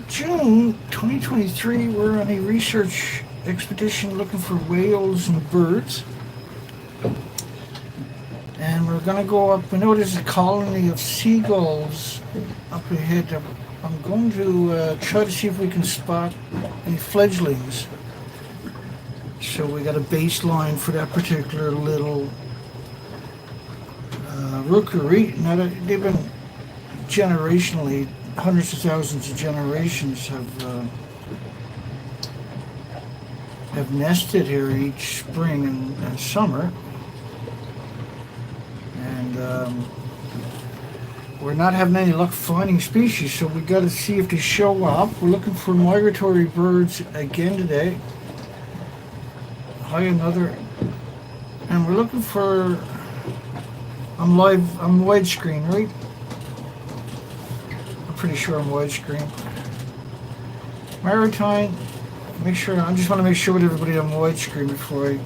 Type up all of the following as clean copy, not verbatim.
June 2023, we're on a research expedition looking for whales and birds. And we're going to go up. We know there's a colony of seagulls up ahead. I'm going to try to see if we can spot any fledglings. So we got a baseline for that particular little rookery. Now they've been generationally, hundreds of thousands of generations have nested here each spring and summer. And we're not having any luck finding species, so we got to see if they show up. We're looking for migratory birds again today. Hi, another. And we're looking for. I'm widescreen, right? I'm pretty sure I'm widescreen. Maritime. Make sure. I just want to make sure with everybody I'm widescreen before I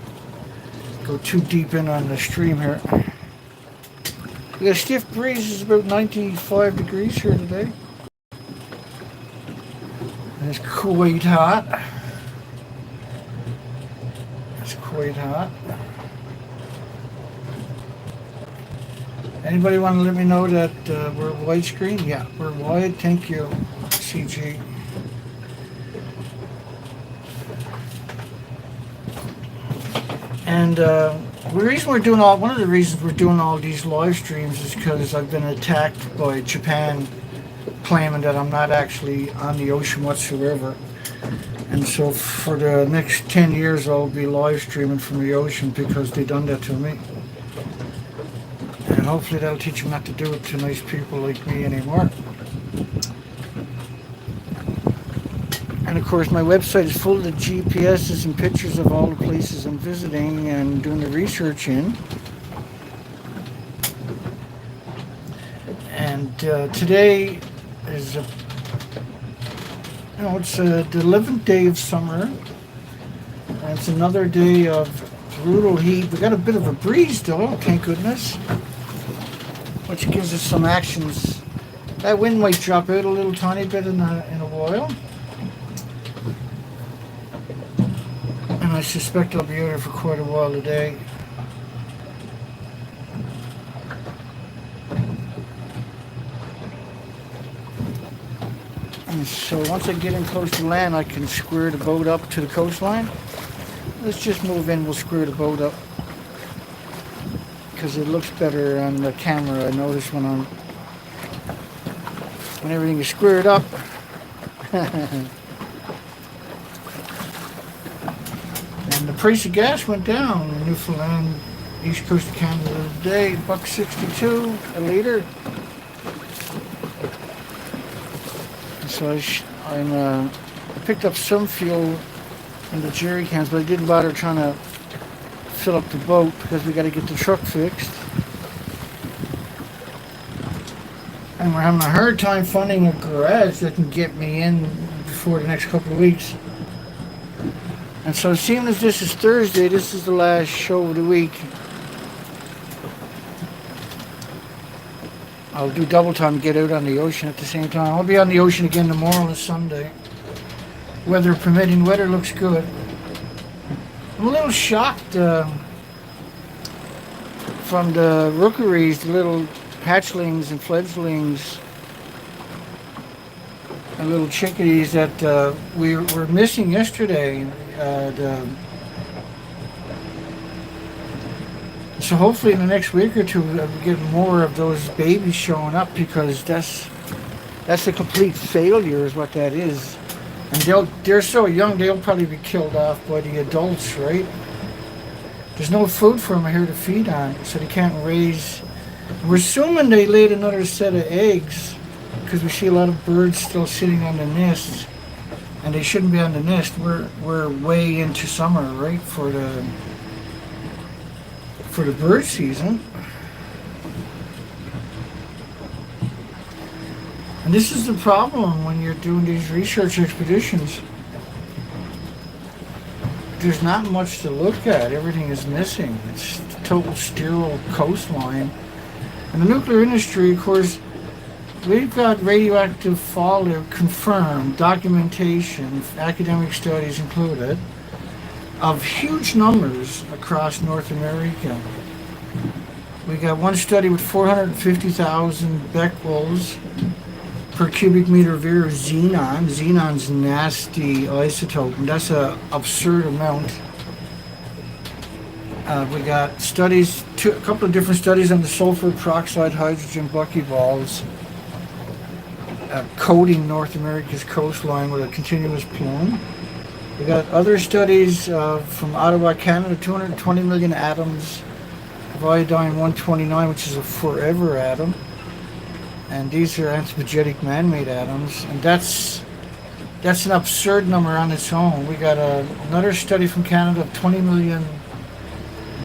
go too deep in on the stream here. We got a stiff breeze. It's about 95 degrees here today. And it's quite hot. It's quite hot. Anybody want to let me know that we're widescreen? Yeah, we're wide. Thank you, CG. And one of the reasons we're doing all these live streams is because I've been attacked by Japan, claiming that I'm not actually on the ocean whatsoever. And so for the next 10 years, I'll be live streaming from the ocean because they done that to me. And hopefully that'll teach them not to do it to nice people like me anymore. And of course, my website is full of the GPSs and pictures of all the places I'm visiting and doing the research in. And today is it's the 11th day of summer, and it's another day of brutal heat. We got a bit of a breeze though, thank goodness, which gives us some actions. That wind might drop out a little tiny bit in a while. And I suspect I'll be out here for quite a while today. And so once I get in close to land, I can square the boat up to the coastline. Let's just move in, we'll square the boat up. Because it looks better on the camera. I notice when everything is squared up. And the price of gas went down in Newfoundland, east coast of Canada today, $1.62 a liter. And so I picked up some fuel in the jerry cans, but I didn't bother trying to fill up the boat because we got to get the truck fixed. And we're having a hard time finding a garage that can get me in before the next couple of weeks. And so seeing as this is Thursday, this is the last show of the week. I'll do double time to get out on the ocean at the same time. I'll be on the ocean again tomorrow and Sunday. Weather permitting, weather looks good. I'm a little shocked from the rookeries, the little hatchlings and fledglings and little chickadees that we were missing yesterday. So hopefully in the next week or two we'll get more of those babies showing up, because that's a complete failure is what that is. And they're so young, they'll probably be killed off by the adults, right? There's no food for them here to feed on, so they can't raise. We're assuming they laid another set of eggs, because we see a lot of birds still sitting on the nests, and they shouldn't be on the nest. We're way into summer, right, for the bird season. And this is the problem when you're doing these research expeditions. There's not much to look at. Everything is missing. It's a total sterile coastline. And the nuclear industry, of course, we've got radioactive fallout confirmed, documentation, academic studies included, of huge numbers across North America. We got one study with 450,000 becquerels per cubic meter of air of xenon. Xenon's a nasty isotope, and that's an absurd amount. We got studies, a couple of different studies on the sulfur peroxide hydrogen buckyballs coating North America's coastline with a continuous plume. We got other studies from Ottawa, Canada, 220 million atoms of iodine-129, which is a forever atom. And these are anthropogenic man-made atoms. And that's an absurd number on its own. We got another study from Canada of 20 million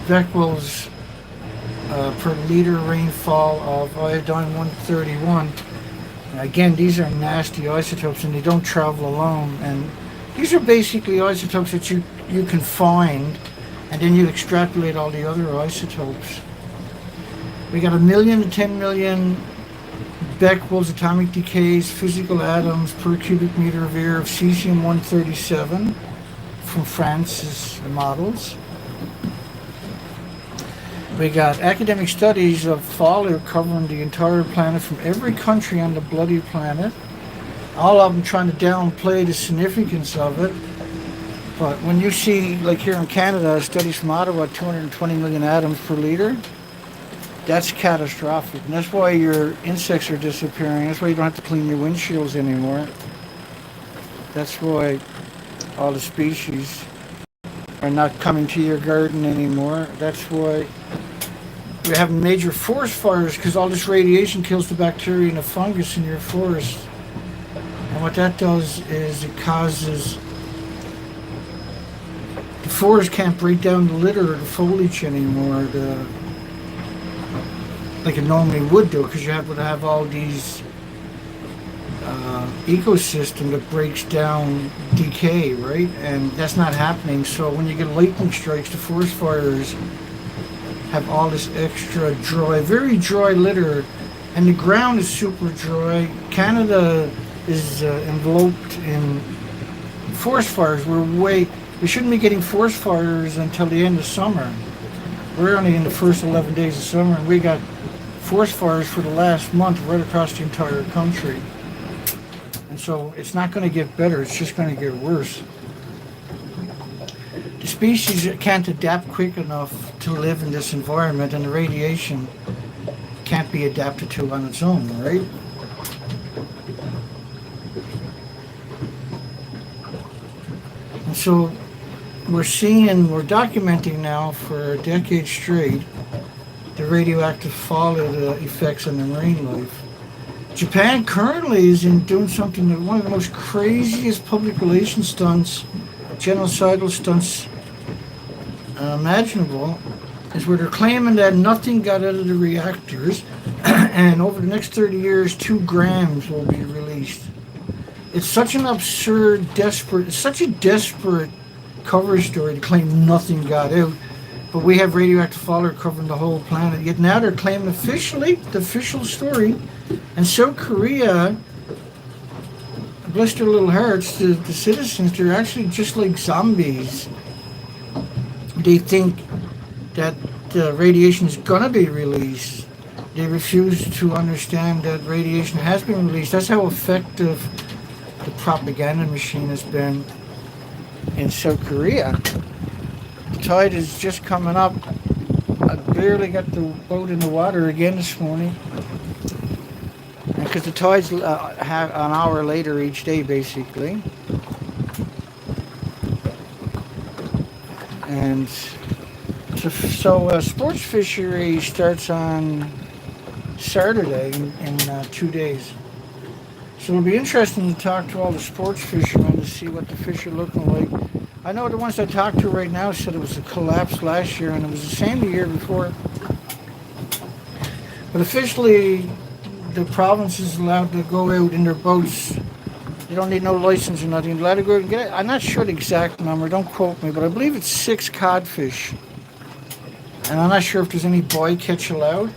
becquerels per liter rainfall of iodine-131. Again, these are nasty isotopes, and they don't travel alone. And these are basically isotopes that you can find, and then you extrapolate all the other isotopes. We got 1 million to 10 million becquerels, atomic decays, physical atoms per cubic meter of air of cesium-137 from France's models. We got academic studies of fallout covering the entire planet from every country on the bloody planet. All of them trying to downplay the significance of it. But when you see, like here in Canada, studies from Ottawa, 220 million atoms per liter, that's catastrophic. And that's why your insects are disappearing. That's why you don't have to clean your windshields anymore. That's why all the species are not coming to your garden anymore. That's why we're having major forest fires, because all this radiation kills the bacteria and the fungus in your forest. And what that does is it causes the forest can't break down the litter or the foliage anymore like it normally would do, because you have to have all these ecosystem that breaks down decay, right? And that's not happening. So when you get lightning strikes, the forest fires have all this extra dry, very dry litter, and the ground is super dry. Canada is enveloped in forest fires. We shouldn't be getting forest fires until the end of summer. We're only in the first 11 days of summer, and we got forest fires for the last month right across the entire country. And so it's not going to get better, it's just going to get worse. The species can't adapt quick enough to live in this environment, and the radiation can't be adapted to on its own, right? And so we're documenting now for a decade straight the radioactive fallout effects on the marine life. Japan currently is doing something that one of the most craziest public relations stunts, genocidal stunts imaginable, is where they're claiming that nothing got out of the reactors, and over the next 30 years, 2 grams will be released. It's such an absurd, such a desperate cover story to claim nothing got out, but we have radioactive fallout covering the whole planet. Yet now they're claiming officially, the official story, and South Korea, bless their little hearts, the citizens, they're actually just like zombies. They think that radiation is going to be released. They refuse to understand that radiation has been released. That's how effective the propaganda machine has been in South Korea. The tide is just coming up. I barely got the boat in the water again this morning. Because the tide's an hour later each day, basically. And so sports fishery starts on Saturday in 2 days. So it'll be interesting to talk to all the sports fishermen to see what the fish are looking like. I know the ones I talked to right now said it was a collapse last year, and it was the same the year before. But officially, the province is allowed to go out in their boats. You don't need no license or nothing. You're allowed to go out and get it. I'm not sure the exact number, don't quote me, but I believe it's 6 codfish. And I'm not sure if there's any bycatch allowed.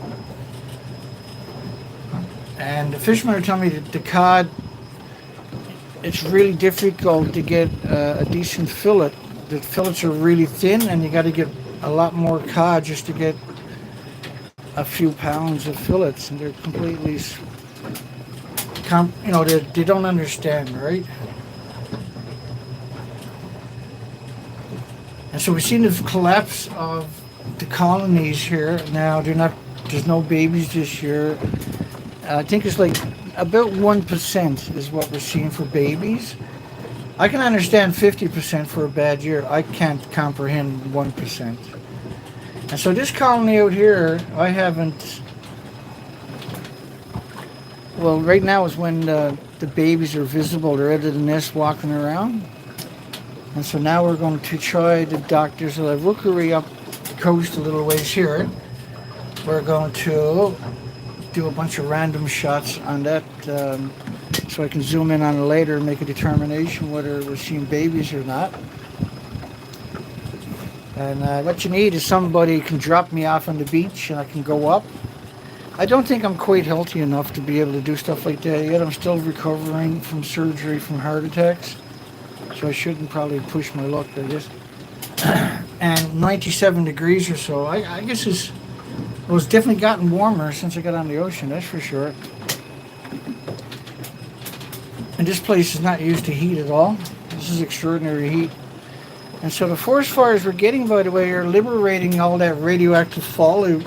And the fishermen are telling me that the cod, it's really difficult to get a decent fillet. The fillets are really thin, and you got to get a lot more cod just to get a few pounds of fillets, and they're completely, they don't understand, right? And so we've seen the collapse of the colonies here. Now there's no babies this year. I think it's like about 1% is what we're seeing for babies. I can understand 50% for a bad year. I can't comprehend 1%. And so this colony out here, I haven't... Well, right now is when the babies are visible. They're out of the nest walking around. And so now we're going to try the doctors of rookery up the coast a little ways here. We're going to do a bunch of random shots on that so I can zoom in on it later and make a determination whether we're seeing babies or not. And what you need is somebody can drop me off on the beach and I can go up. I don't think I'm quite healthy enough to be able to do stuff like that yet. I'm still recovering from surgery from heart attacks. So I shouldn't probably push my luck, I guess. And 97 degrees or so. I guess it's definitely gotten warmer since I got on the ocean, that's for sure. And this place is not used to heat at all. This is extraordinary heat. And so the forest fires we're getting, by the way, are liberating all that radioactive fallout.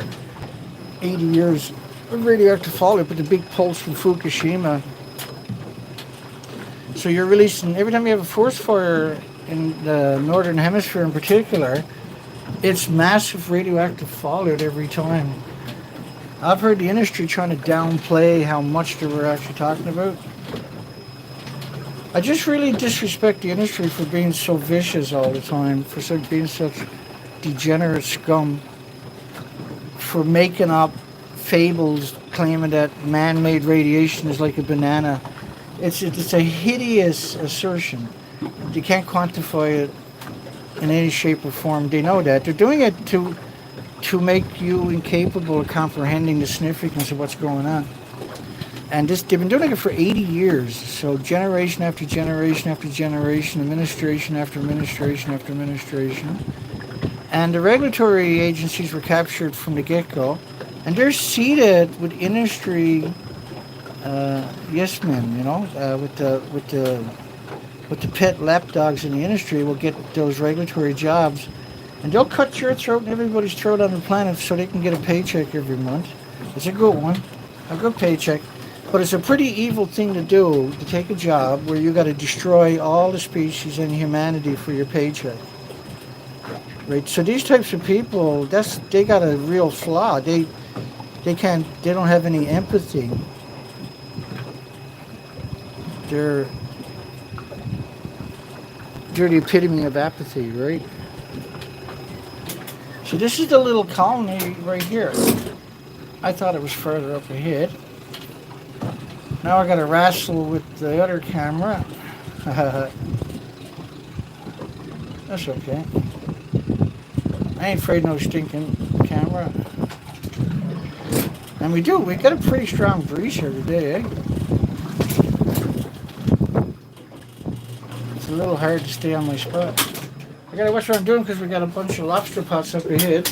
80 years of radioactive fallout, but the big pulse from Fukushima. So you're releasing, every time you have a forest fire in the northern hemisphere in particular, it's massive radioactive fallout every time. I've heard the industry trying to downplay how much they were actually talking about. I just really disrespect the industry for being so vicious all the time, for being such degenerate scum, for making up fables claiming that man-made radiation is like a banana. It's a hideous assertion. You can't quantify it in any shape or form. They know that. They're doing it to make you incapable of comprehending the significance of what's going on. And they've been doing it for 80 years. So generation after generation after generation, administration after administration after administration. And the regulatory agencies were captured from the get-go. And they're seated with industry yes men, with the pet lapdogs in the industry will get those regulatory jobs. And they'll cut your throat and everybody's throat on the planet so they can get a paycheck every month. It's a good one, a good paycheck. But it's a pretty evil thing to do, to take a job where you got to destroy all the species and humanity for your paycheck. Right? So these types of people, they got a real flaw. They don't have any empathy. They're the epitome of apathy, right? So this is the little colony right here. I thought it was further up ahead. Now I got to wrestle with the other camera. That's okay. I ain't afraid no stinking camera. And we got a pretty strong breeze here today, eh? It's a little hard to stay on my spot. I gotta watch what I'm doing because we got a bunch of lobster pots up ahead.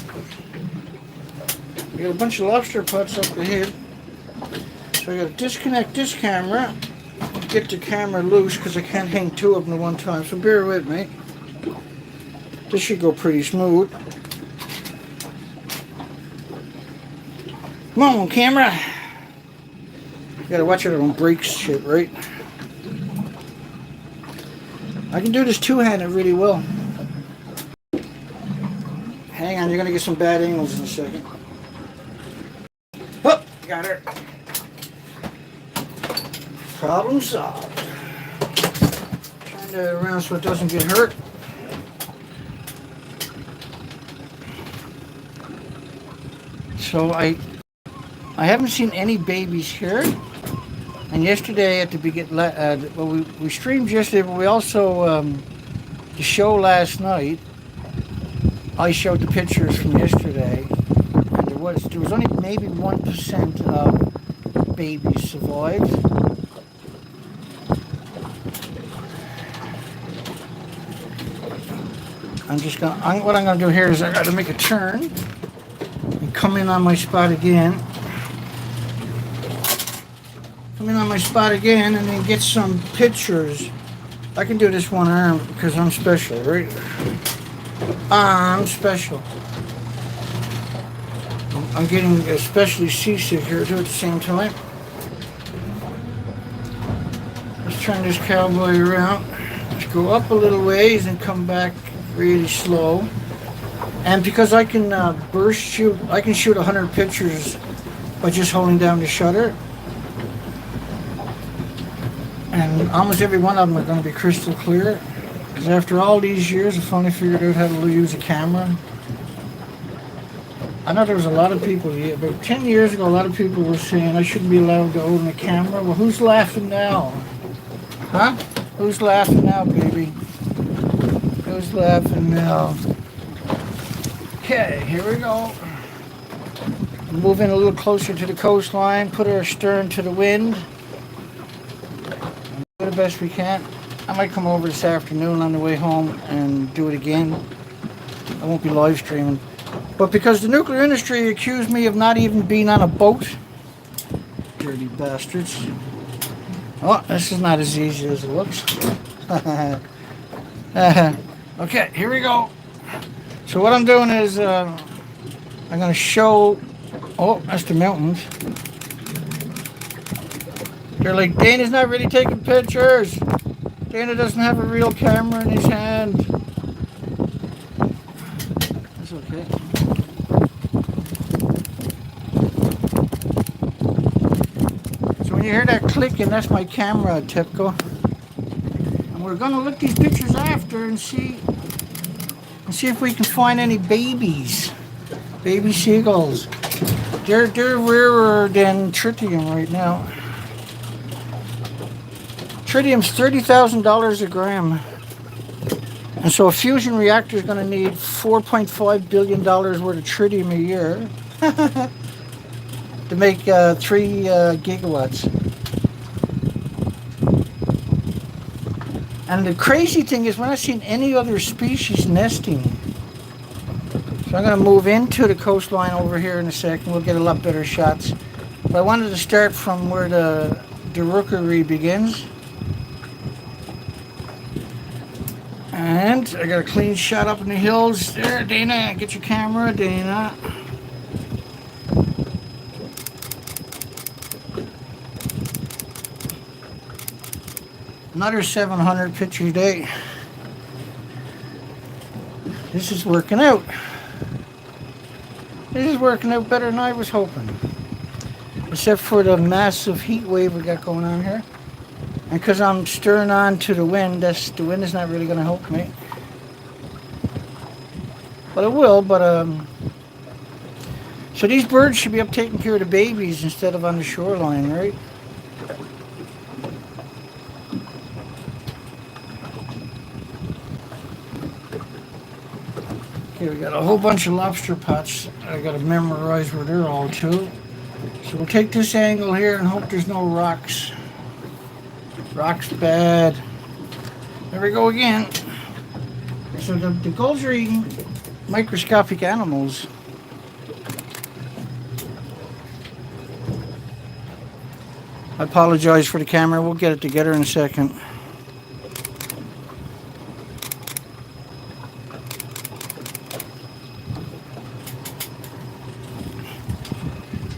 So I gotta disconnect this camera, get the camera loose because I can't hang two of them at one time. So bear with me. This should go pretty smooth. Come on, camera. You gotta watch it, it don't break shit, right? I can do this two-handed really well. Hang on, you're gonna get some bad angles in a second. Oh, got her. Problem solved. Turn that around so it doesn't get hurt. So I haven't seen any babies here. And yesterday at the beginning, we streamed yesterday, but we also the show last night. I showed the pictures from yesterday, and there was only maybe 1% of babies survived. What I'm gonna do here is I gotta make a turn and come in on my spot again. Come in on my spot again and then get some pictures. I can do this one arm because I'm special, right? I'm special. I'm getting especially seasick here too at the same time. Let's turn this cowboy around. Let's go up a little ways and come back really slow. And because I can burst shoot, I can shoot 100 pictures by just holding down the shutter. And almost every one of them are going to be crystal clear. Because after all these years, I finally figured out how to use a camera. I know there was a lot of people, about 10 years ago, a lot of people were saying I shouldn't be allowed to own a camera. Well, who's laughing now? Huh? Who's laughing now, baby? Who's laughing now? Okay, here we go. Move in a little closer to the coastline, put our stern to the wind. Do the best we can. I might come over this afternoon on the way home and do it again. I won't be live streaming. But because the nuclear industry accused me of not even being on a boat, dirty bastards. Oh, this is not as easy as it looks. Okay, here we go. So what I'm doing is I'm going to show... Oh, that's the mountains. They're like, Dana's not really taking pictures. Dana doesn't have a real camera in his hand. That's okay. So when you hear that clicking, that's my camera, Tipco. And we're gonna look these pictures after and see if we can find any babies. Baby seagulls. They're rarer than tritium right now. Tritium's $30,000 a gram. And so a fusion reactor is going to need $4.5 billion worth of tritium a year to make 3 gigawatts. And the crazy thing is, we're not seeing any other species nesting. So I'm going to move into the coastline over here in a second. We'll get a lot better shots. But I wanted to start from where the rookery begins. And I got a clean shot up in the hills. There, Dana, get your camera, Dana. Another 700 picture a day. This is working out. This is working out better than I was hoping. Except for the massive heat wave we got going on here. And because I'm stirring on to the wind, the wind is not really going to help me. But it will, so these birds should be up taking care of the babies instead of on the shoreline, right? Okay, we got a whole bunch of lobster pots. I got to memorize where they're all to. So we'll take this angle here and hope there's no rocks. Rocks bad. There we go again. So the gulls are eating microscopic animals. I apologize for the camera. We'll get it together in a second.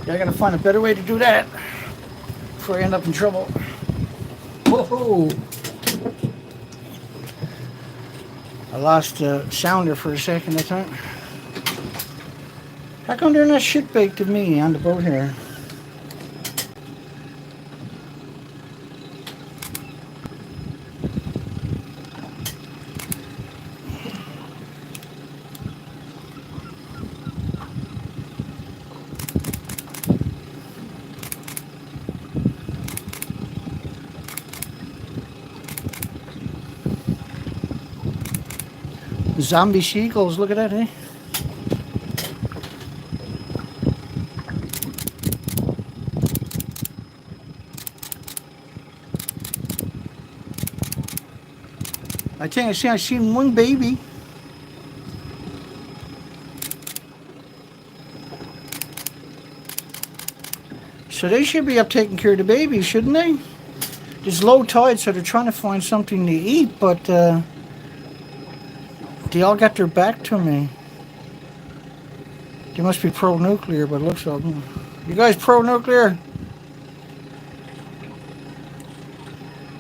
I gotta find a better way to do that before I end up in trouble. Whoa! I lost the sounder for a second, I think. How come they're not shit baked to me on the boat here? Zombie seagulls, look at that, eh? I think I seen one baby. So they should be up taking care of the baby, shouldn't they? It's low tide, so they're trying to find something to eat, but they all got their back to me. They must be pro-nuclear, but it looks like them. You guys pro-nuclear?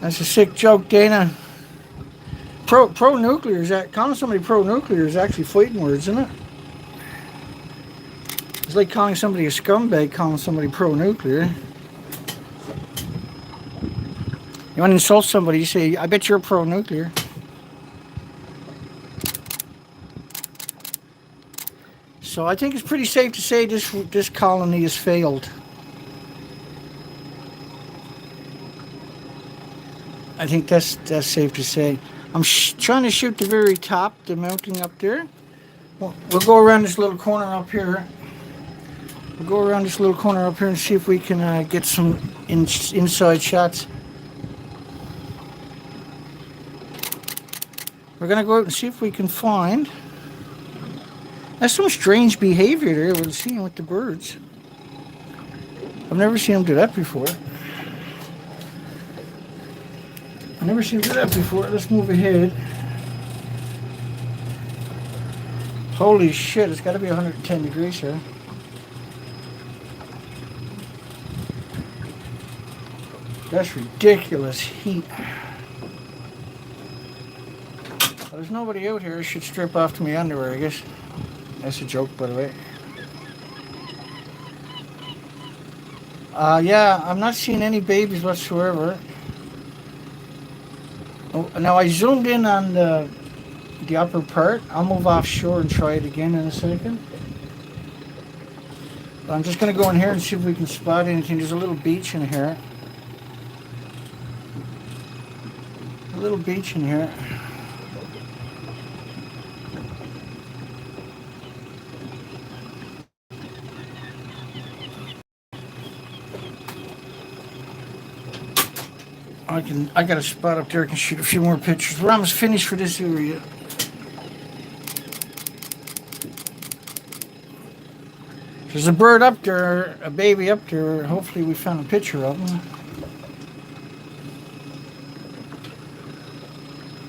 That's a sick joke, Dana. Pro-nuclear, calling somebody pro-nuclear is actually fighting words, isn't it? It's like calling somebody a scumbag, calling somebody pro-nuclear. You want to insult somebody, you say, I bet you're pro-nuclear. So I think it's pretty safe to say this colony has failed. I think that's safe to say. I'm trying to shoot the very top, the mountain up there. We'll go around this little corner up here. We'll go around this little corner up here and see if we can get some inside shots. We're going to go out and see if we can find... That's some strange behavior there we're seeing with the birds. I've never seen them do that before. I've never seen them do that before. Let's move ahead. Holy shit, it's got to be 110 degrees here. That's ridiculous heat. Well, there's nobody out here. I should strip off to my underwear, I guess. That's a joke, by the way. Yeah, I'm not seeing any babies whatsoever. Oh, now I zoomed in on the upper part. I'll move offshore and try it again in a second. But I'm just going to go in here and see if we can spot anything. There's a little beach in here. A little beach in here. I got a spot up there I can shoot a few more pictures. We're almost finished for this area. There's a bird up there, a baby up there. Hopefully we found a picture of him.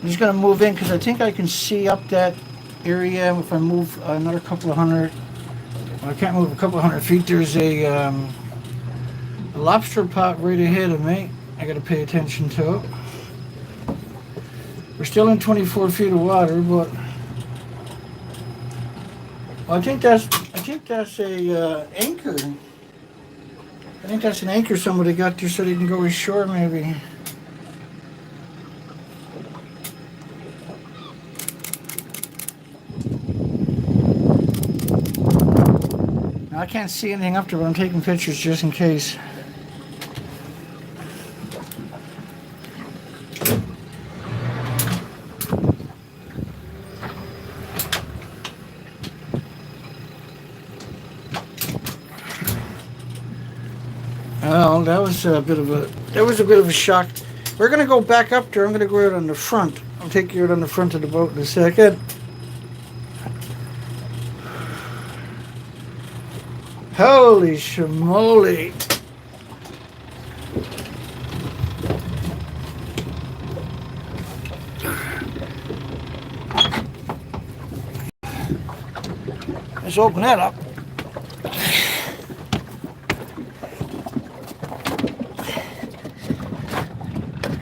I'm just going to move in because I think I can see up that area if I move another couple of hundred. Well, I can't move a couple of 100 feet. There's a lobster pot right ahead of me. I got to pay attention to it. We're still in 24 feet of water, but well, I think that's a anchor. I think that's an anchor somebody got there so they can go ashore, maybe. Now, I can't see anything up there, but I'm taking pictures just in case. Well, that was a bit of a shock. We're gonna go back up there. I'm gonna go out on the front. I'll take you out on the front of the boat in a second. Holy schmoly. Let's open that up.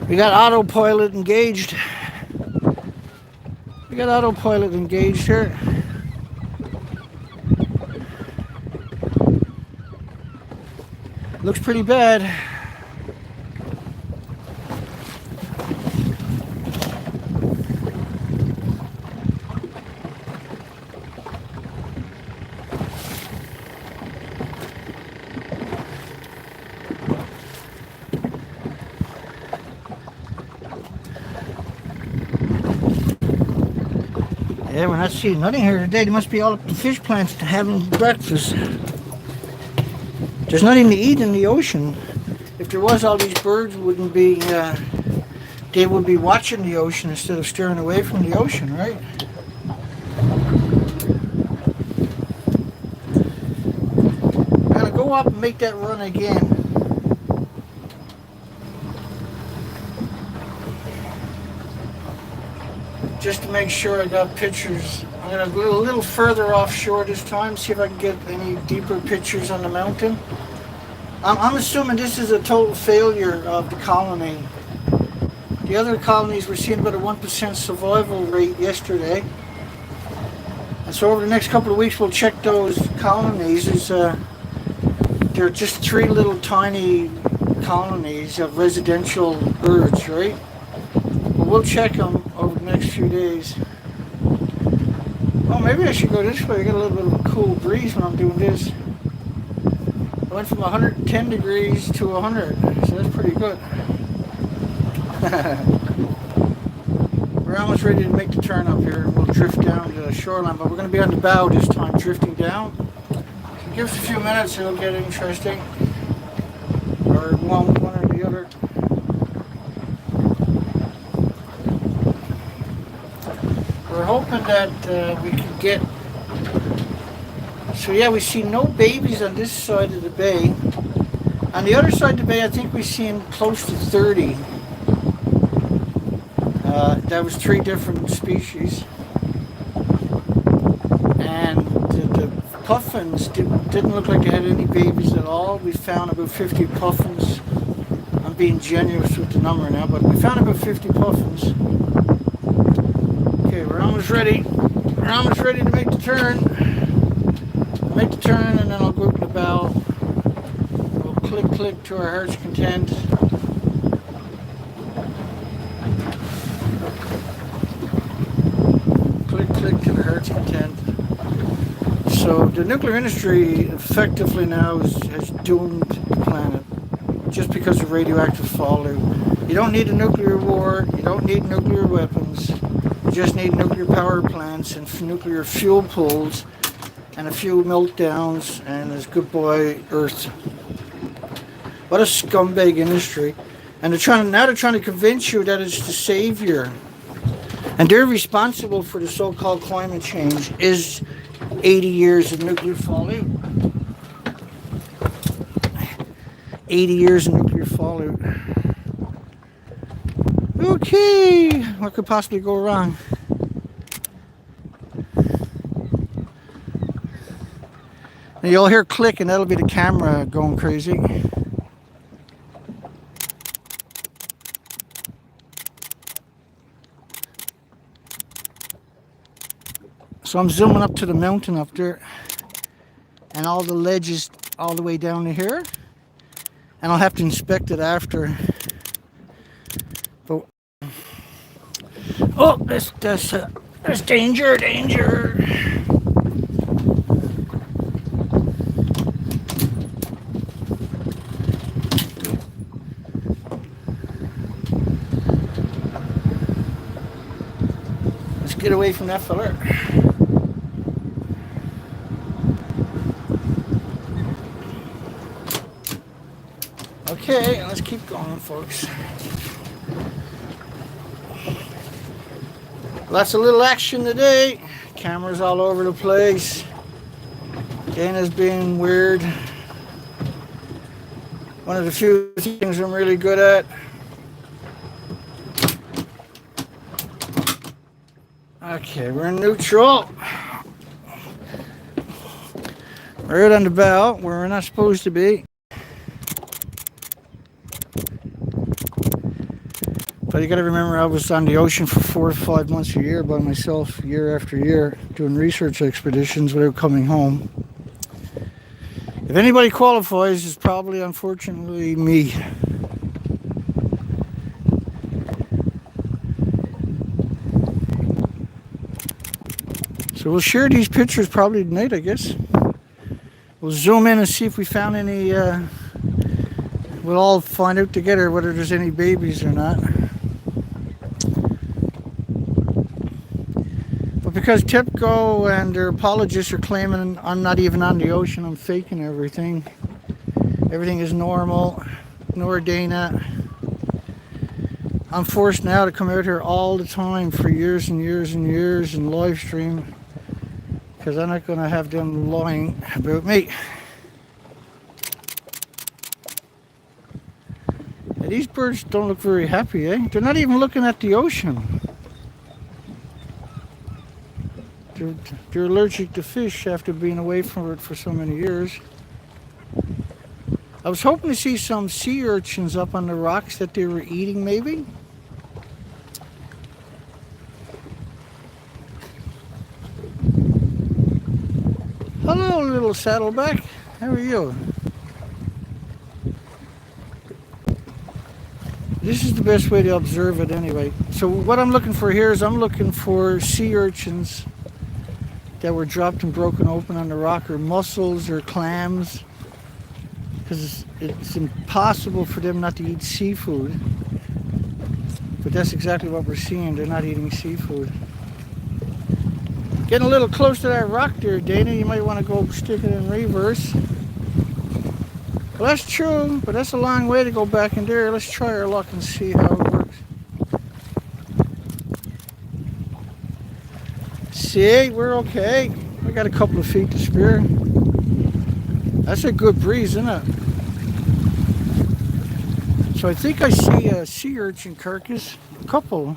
We got autopilot engaged. We got autopilot engaged here. Looks pretty bad. Yeah, we're not seeing nothing here today. They must be all up the fish plants having breakfast. There's nothing to eat in the ocean. If there was, all these birds wouldn't be they would be watching the ocean instead of staring away from the ocean, right? I'm gonna go up and make that run again. Just to make sure I got pictures. I'm gonna go a little further offshore this time, see if I can get any deeper pictures on the mountain. I'm assuming this is a total failure of the colony. The other colonies were seeing about a 1% survival rate yesterday. And so over the next couple of weeks we'll check those colonies. They're just 3 little tiny colonies of residential birds, right? But we'll check them over the next few days. Oh, maybe I should go this way. I got a little bit of a cool breeze when I'm doing this. I went from 110 degrees to 100, so that's pretty good. We're almost ready to make the turn up here. We'll drift down to the shoreline, but we're going to be on the bow this time, drifting down. So give us a few minutes, it'll get interesting. Or one or the other. We're hoping that we can get... So yeah, we see no babies on this side of the bay. On the other side of the bay, I think we seen close to 30. That was 3 different species. And the puffins didn't look like they had any babies at all. We found about 50 puffins. I'm being generous with the number now, but we found about 50 puffins. Okay, we're almost ready. We're almost ready to make the turn. Make the turn and then I'll go to the bow. We'll click to our heart's content. Click to the heart's content. So the nuclear industry effectively now has doomed the planet just because of radioactive fallout. You don't need a nuclear war. You don't need nuclear weapons. You just need nuclear power plants and nuclear fuel pools and a few meltdowns, and there's goodbye Earth. What a scumbag industry. And they're trying to convince you that it's the savior. And they're responsible for the so-called climate change is 80 years of nuclear fallout. 80 years of nuclear fallout. Okay, what could possibly go wrong? Now you'll hear click and that'll be the camera going crazy. So I'm zooming up to the mountain up there and all the ledges all the way down to here, and I'll have to inspect it after. But oh, there's danger. Let's get away from that fella. Okay, let's keep going, folks. Lots of little action today. Cameras all over the place. Dana's being weird. One of the few things I'm really good at. Okay, we're in neutral. We're out on the bow where we're not supposed to be. But you gotta remember, I was on the ocean for 4 to 5 months a year by myself, year after year, doing research expeditions without coming home. If anybody qualifies, it's probably, unfortunately, me. So we'll share these pictures probably tonight, I guess. We'll zoom in and see if we found any, we'll all find out together whether there's any babies or not. But because TIPCO and their apologists are claiming I'm not even on the ocean, I'm faking everything. Everything is normal. Ignore Dana. I'm forced now to come out here all the time for years and years and years and live stream because I'm not going to have them lying about me. Yeah, these birds don't look very happy, eh? They're not even looking at the ocean. They're allergic to fish after being away from it for so many years. I was hoping to see some sea urchins up on the rocks that they were eating, maybe. Hello, little saddleback. How are you? This is the best way to observe it anyway. So what I'm looking for here is I'm looking for sea urchins that were dropped and broken open on the rock, or mussels or clams, because it's impossible for them not to eat seafood. But that's exactly what we're seeing. They're not eating seafood. Getting a little close to that rock there, Dana. You might want to go stick it in reverse. Well, that's true, but that's a long way to go back in there. Let's try our luck and see how it works. See, we're okay. We got a couple of feet to spare. That's a good breeze, isn't it? So I think I see a sea urchin carcass, a couple.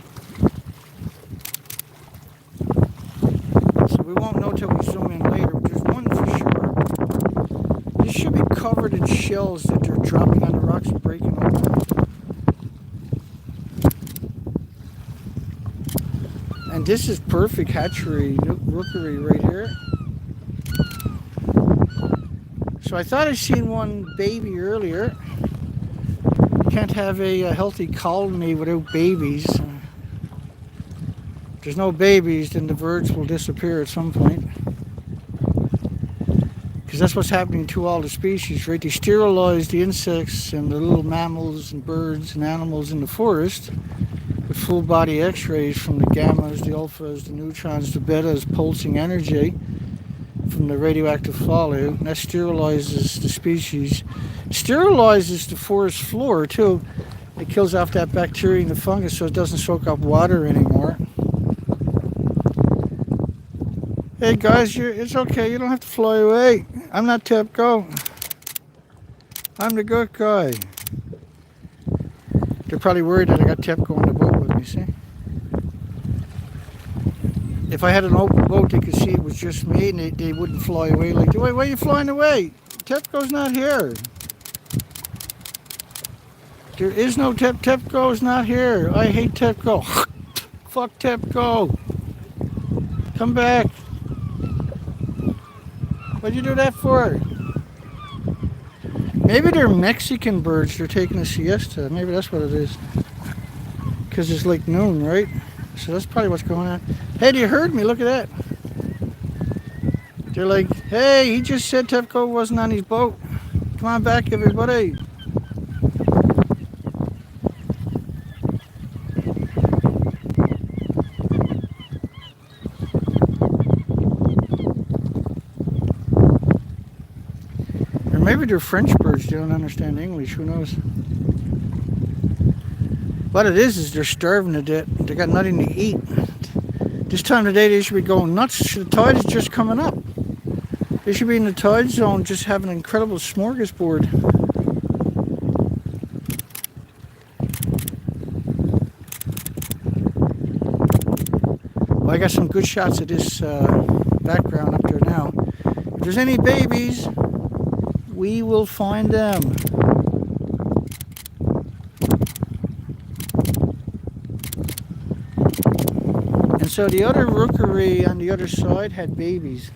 So we won't know till we zoom in later, but there's one for sure. This should be covered in shells that they're dropping on the rocks and breaking open. And this is perfect hatchery, rookery right here. So I thought I seen one baby earlier. You can't have a healthy colony without babies. If there's no babies, then the birds will disappear at some point. Because that's what's happening to all the species, right? They sterilize the insects and the little mammals and birds and animals in the forest with full body x-rays from the gammas, the alphas, the neutrons, the betas, pulsing energy from the radioactive fallout, and that sterilizes the species. Sterilizes the forest floor too. It kills off that bacteria and the fungus so it doesn't soak up water anymore. Hey guys, it's okay, you don't have to fly away. I'm not TEPCO. I'm the good guy. They're probably worried that I got TEPCO on the boat with me, see? If I had an open boat, they could see it was just me and they wouldn't fly away like, wait, why are you flying away? TEPCO's not here. There is no TEPCO's not here. I hate TEPCO. Fuck TEPCO. Come back. What'd you do that for? Maybe they're Mexican birds. They're taking a siesta. Maybe that's what it is. Because it's like noon, right? So that's probably what's going on. Hey, you heard me. Look at that. They're like, hey, he just said TEPCO wasn't on his boat. Come on back, everybody. Maybe they're French birds, they don't understand English, who knows. What it is they're starving to death. They got nothing to eat. This time of day they should be going nuts. The tide is just coming up. They should be in the tide zone just having an incredible smorgasbord. Well, I got some good shots of this background up there now. If there's any babies, we will find them. And so the other rookery on the other side had babies.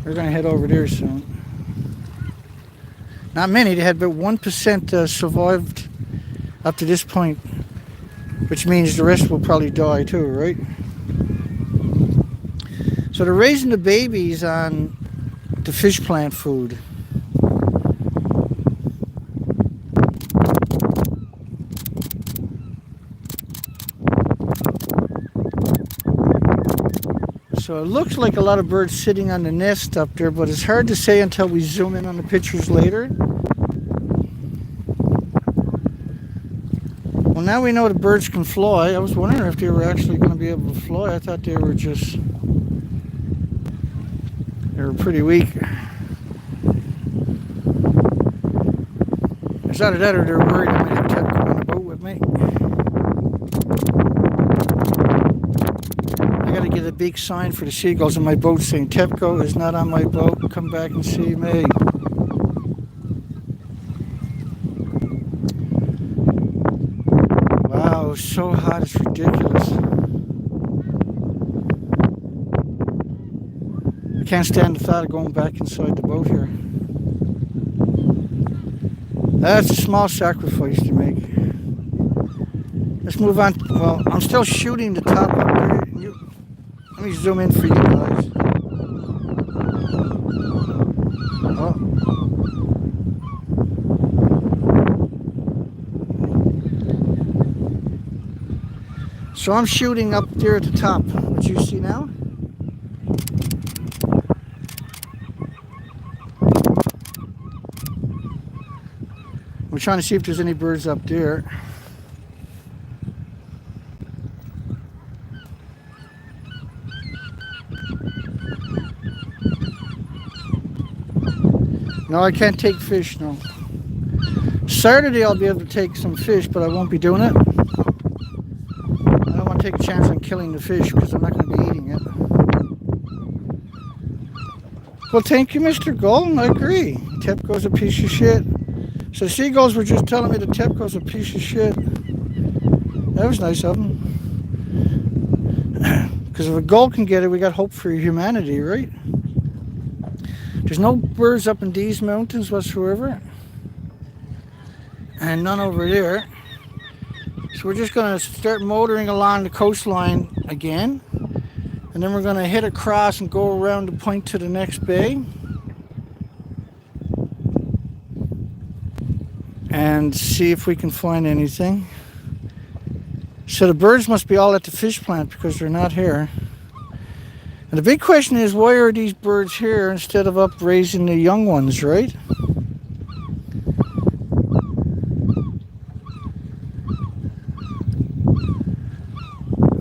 We're going to head over there soon. Not many. They had about 1% survived up to this point, which means the rest will probably die too, right? So they're raising the babies on the fish plant food. So it looks like a lot of birds sitting on the nest up there, but it's hard to say until we zoom in on the pictures later. now we know the birds can fly. I was wondering if they were actually going to be able to fly. I thought they were pretty weak. It's either that or they're worried I might have TEPCO on the boat with me. I got to get a big sign for the seagulls on my boat saying TEPCO is not on my boat. Come back and see me. Wow, it's so hot, it's ridiculous. I can't stand the thought of going back inside the boat here. That's a small sacrifice to make. Let's move on. Well, I'm still shooting the top up there. Let me zoom in for you guys. Oh. So I'm shooting up there at the top. What you see now? We're trying to see if there's any birds up there. No, I can't take fish, no. Saturday I'll be able to take some fish, but I won't be doing it. I don't want to take a chance on killing the fish because I'm not going to be eating it. Well, thank you, Mr. Golden. I agree. TEPCO's a piece of shit. So seagulls were just telling me the TEPCO's a piece of shit. That was nice of them. Because if a gull can get it, we got hope for humanity, right? There's no birds up in these mountains whatsoever. And none over there. So we're just going to start motoring along the coastline again. And then we're going to hit across and go around the point to the next bay. And see if we can find anything. So the birds must be all at the fish plant because they're not here. And the big question is, why are these birds here instead of up raising the young ones, right?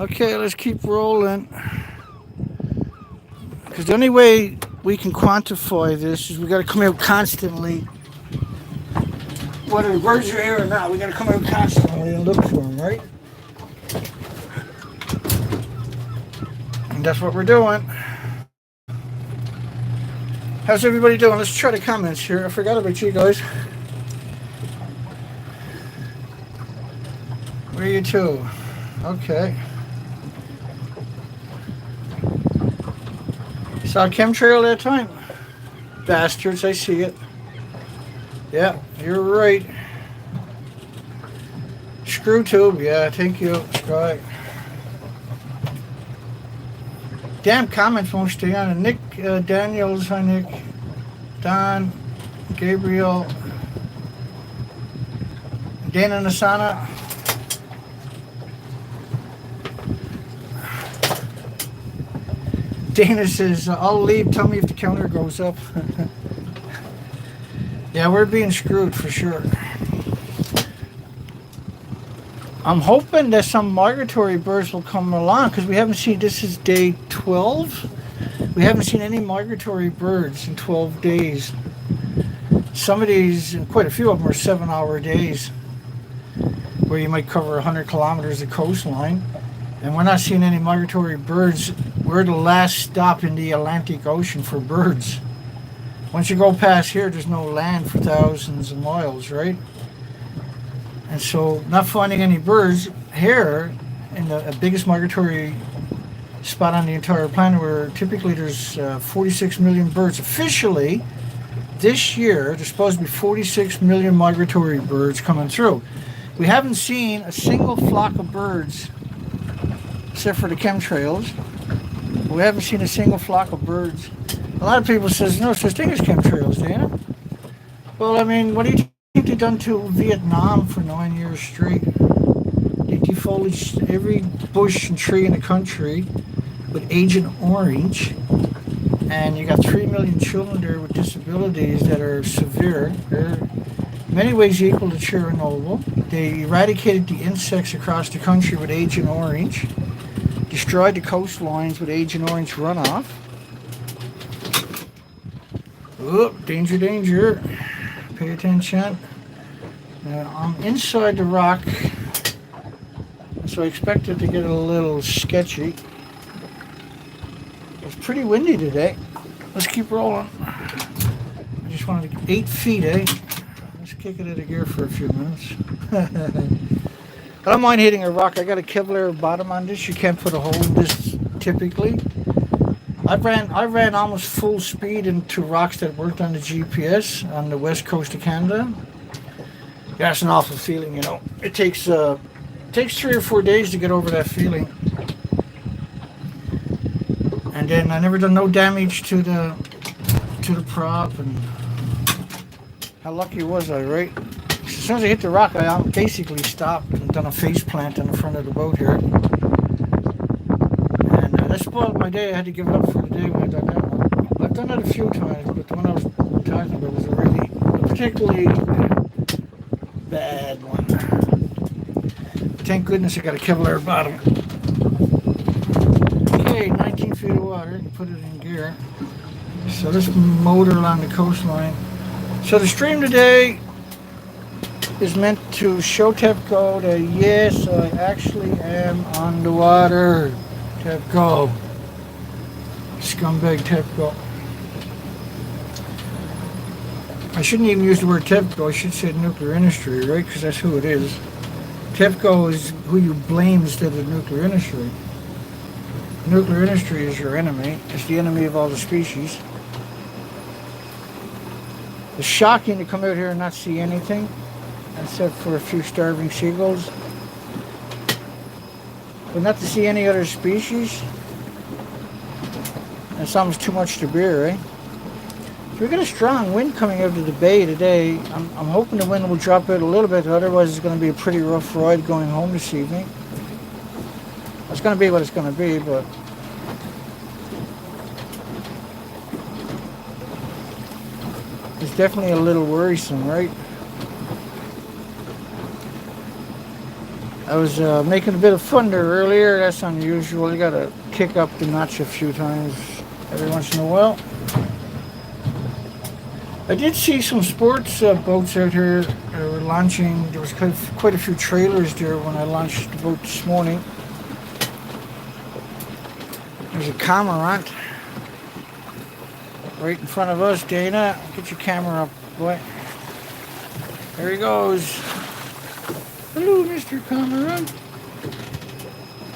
Okay, let's keep rolling. Because the only way we can quantify this is we got to come out constantly. Whether the birds are here or not, we got to come out constantly and look for them, right? And that's what we're doing. How's everybody doing? Let's try the comments here. I forgot about you guys. Where are you two? Okay. Saw a chemtrail that time? Bastards, I see it. Yeah, you're right. Screw tube, yeah, thank you. Right. Damn comments won't stay on. Nick Daniels, hi Nick. Don, Gabriel, Dana Nasana. Dana says, I'll leave, tell me if the counter goes up. Yeah, we're being screwed for sure. I'm hoping that some migratory birds will come along because we haven't seen, this is day 12. We haven't seen any migratory birds in 12 days. Some of these, quite a few of them, are 7-hour days where you might cover 100 kilometers of coastline. And we're not seeing any migratory birds. We're the last stop in the Atlantic Ocean for birds. Once you go past here, there's no land for thousands of miles, right? And so not finding any birds here in the biggest migratory spot on the entire planet where typically there's 46 million birds. Officially, this year, there's supposed to be 46 million migratory birds coming through. We haven't seen a single flock of birds except for the chemtrails. We haven't seen a single flock of birds. A lot of people says, no such thing as chemtrails, Dana. Well, I mean, what do you think they done to Vietnam for 9 years straight? They defoliaged every bush and tree in the country with Agent Orange. And you got 3 million children there with disabilities that are severe. many ways equal to Chernobyl. They eradicated the insects across the country with Agent Orange, destroyed the coastlines with Agent Orange runoff. Oh, danger, danger. Pay attention. Now, I'm inside the rock, so I expect it to get a little sketchy. It's pretty windy today. Let's keep rolling. I just wanted to get 8 feet, eh? Let's kick it into gear for a few minutes. I don't mind hitting a rock. I got a Kevlar bottom on this. You can't put a hole in this typically. I ran almost full speed into rocks that weren't on the GPS on the west coast of Canada. That's an awful feeling, you know. It takes 3 or 4 days to get over that feeling. And then I never done no damage to the prop, and how lucky was I, right? As soon as I hit the rock, I basically stopped and done a face plant in the front of the boat here. And that spoiled my day. I had to give it up for the day when I done that one. I've done it a few times, but the one I was talking about was a particularly bad one. But thank goodness I got a Kevlar bottom. Okay, 19 feet of water. You put it in gear. So this motor along the coastline. So the stream today is meant to show TEPCO that yes, I actually am on the water. TEPCO. Scumbag TEPCO. I shouldn't even use the word TEPCO. I should say nuclear industry, right? Because that's who it is. TEPCO is who you blame instead of the nuclear industry. The nuclear industry is your enemy. It's the enemy of all the species. It's shocking to come out here and not see anything, except for a few starving seagulls. But not to see any other species. It's almost too much to bear, eh? So we got a strong wind coming out of the bay today. I'm hoping the wind will drop out a little bit, otherwise it's going to be a pretty rough ride going home this evening. It's going to be what it's going to be, but it's definitely a little worrisome, right? I was making a bit of thunder earlier. That's unusual. You got to kick up the notch a few times every once in a while. I did see some sports boats out here that were launching. There was quite a few trailers there when I launched the boat this morning. There's a cormorant right in front of us. Dana, get your camera up, boy. There he goes. Hello, Mr. Cormorant.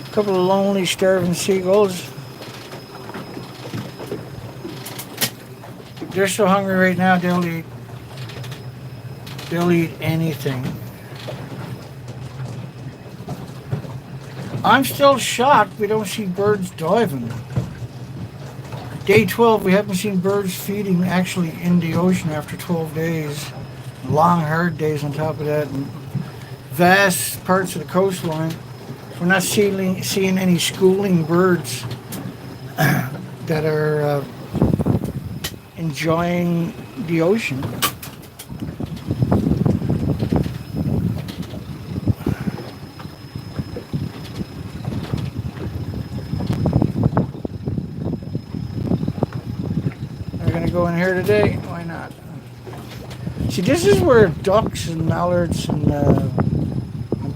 A couple of lonely, starving seagulls. They're so hungry right now, they'll eat anything. I'm still shocked we don't see birds diving. Day 12, we haven't seen birds feeding actually in the ocean after 12 days. Long, hard days on top of that. And vast parts of the coastline. We're not seeing any schooling birds that are enjoying the ocean. We're gonna go in here today. Why not? See, this is where ducks and mallards and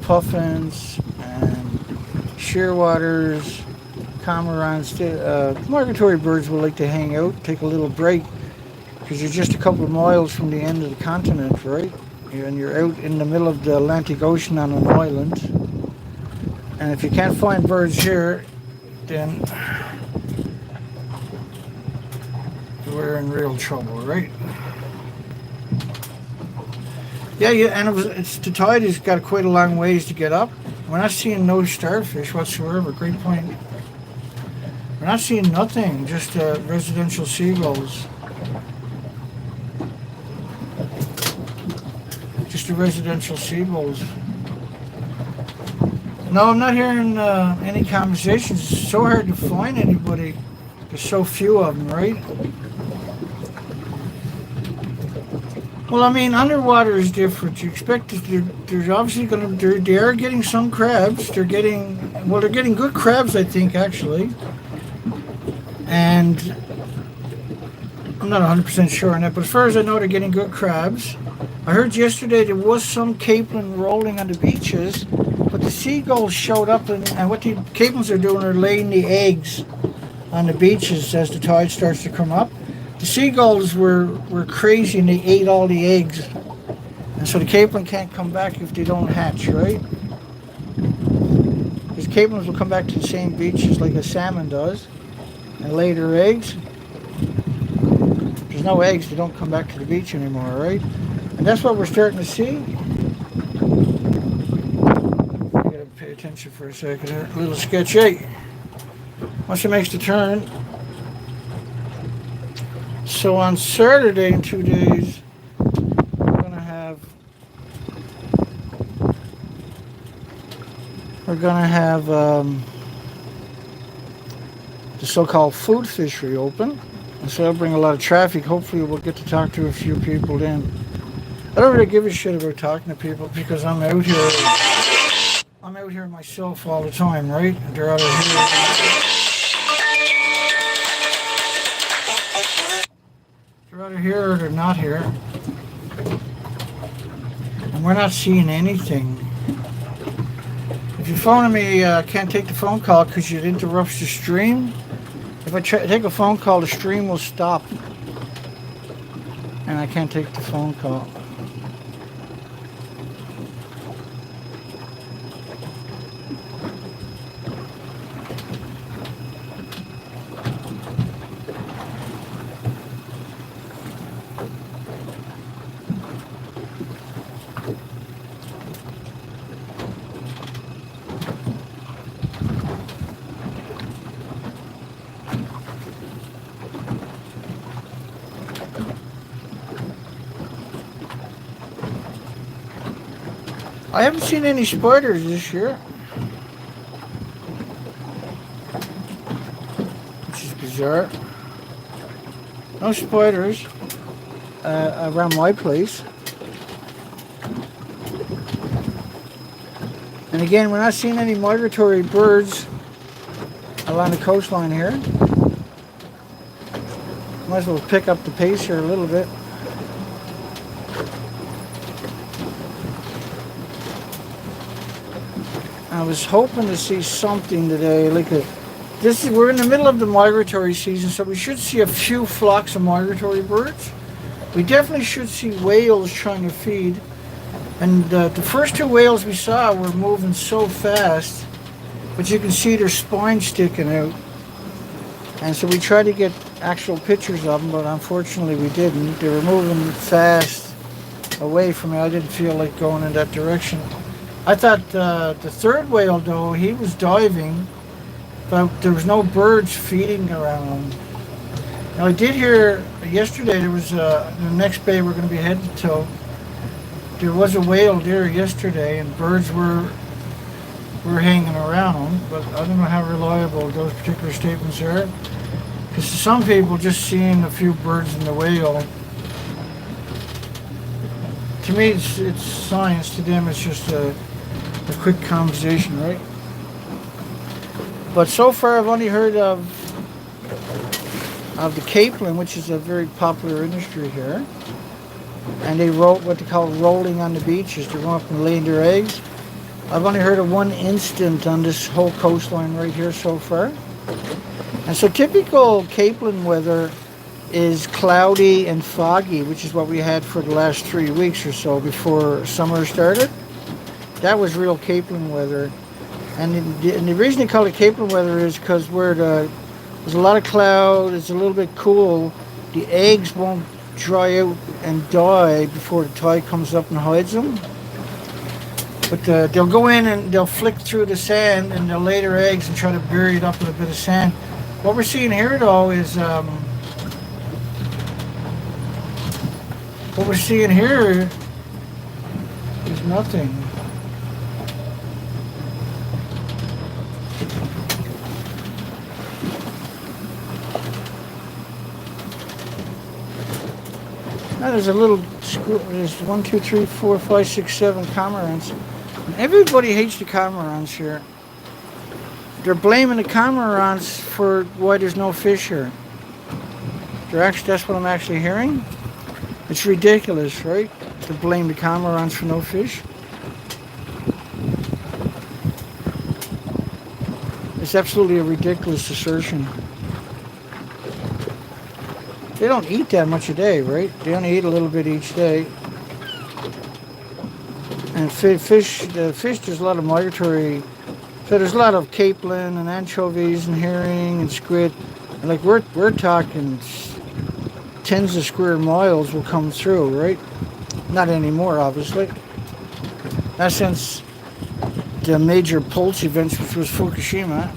puffins and shearwaters, cormorants, migratory birds will like to hang out, take a little break, because you're just a couple of miles from the end of the continent, right? And you're out in the middle of the Atlantic Ocean on an island. And if you can't find birds here, then we're in real trouble, right? Yeah, and the tide has got quite a long ways to get up. We're not seeing no starfish whatsoever. Great point. We're not seeing nothing, just residential seagulls. Just the residential seagulls. No, I'm not hearing any conversations. It's so hard to find anybody. There's so few of them, right? Well, I mean, underwater is different. You expect that there's obviously going to they are getting some crabs. They're getting good crabs, I think, actually. And I'm not 100% sure on that, but as far as I know, they're getting good crabs. I heard yesterday there was some capelin rolling on the beaches, but the seagulls showed up, and what the capelins are doing are laying the eggs on the beaches as the tide starts to come up. The seagulls were crazy and they ate all the eggs. And so the capelin can't come back if they don't hatch, right? Because capelins will come back to the same beaches like a salmon does and lay their eggs. If there's no eggs, they don't come back to the beach anymore, right? And that's what we're starting to see. I gotta pay attention for a second. A little sketchy. Once it makes the turn. So on Saturday in 2 days, we're gonna have the so-called food fishery open, and so that'll bring a lot of traffic. Hopefully, we'll get to talk to a few people then. I don't really give a shit about talking to people because I'm out here. I'm out here myself all the time, right? They're out here. They're either here or they're not here. And we're not seeing anything. If you're phoning me, I can't take the phone call because it interrupts the stream. If I take a phone call, the stream will stop. And I can't take the phone call. I haven't seen any spiders this year, which is bizarre. No spiders around my place. And again, we're not seeing any migratory birds along the coastline here. Might as well pick up the pace here a little bit. I was hoping to see something today. We're in the middle of the migratory season, so we should see a few flocks of migratory birds. We definitely should see whales trying to feed. And the first two whales we saw were moving so fast, but you can see their spines sticking out. And so we tried to get actual pictures of them, but unfortunately we didn't. They were moving fast away from me. I didn't feel like going in that direction. I thought the third whale, though, he was diving, but there was no birds feeding around him. Now, I did hear yesterday there was the next bay we're going to be headed to. There was a whale there yesterday, and birds were hanging around him, but I don't know how reliable those particular statements are. Because to some people, just seeing a few birds in the whale, to me, it's science. To them, it's just a quick conversation, right? But so far I've only heard of the capelin, which is a very popular industry here. And they wrote what they call rolling on the beaches. They're going up and laying their eggs. I've only heard of one instant on this whole coastline right here so far. And so typical capelin weather is cloudy and foggy, which is what we had for the last 3 weeks or so before summer started. That was real capelin weather. And the reason they call it capelin weather is because there's a lot of cloud, it's a little bit cool, the eggs won't dry out and die before the tide comes up and hides them. But they'll go in and they'll flick through the sand and they'll lay their eggs and try to bury it up in a bit of sand. What we're seeing here, though, is nothing. Now there's a little screw. There's 1, 2, 3, 4, 5, 6, 7 cormorants. And everybody hates the cormorants here. They're blaming the cormorants for why there's no fish here. That's what I'm actually hearing. It's ridiculous, right? To blame the cormorants for no fish. It's absolutely a ridiculous assertion. They don't eat that much a day, right? They only eat a little bit each day. And fish, there's a lot of migratory. So there's a lot of capelin and anchovies and herring and squid. And like we're talking tens of square miles will come through, right? Not anymore, obviously. Not since the major pulse events, which was Fukushima.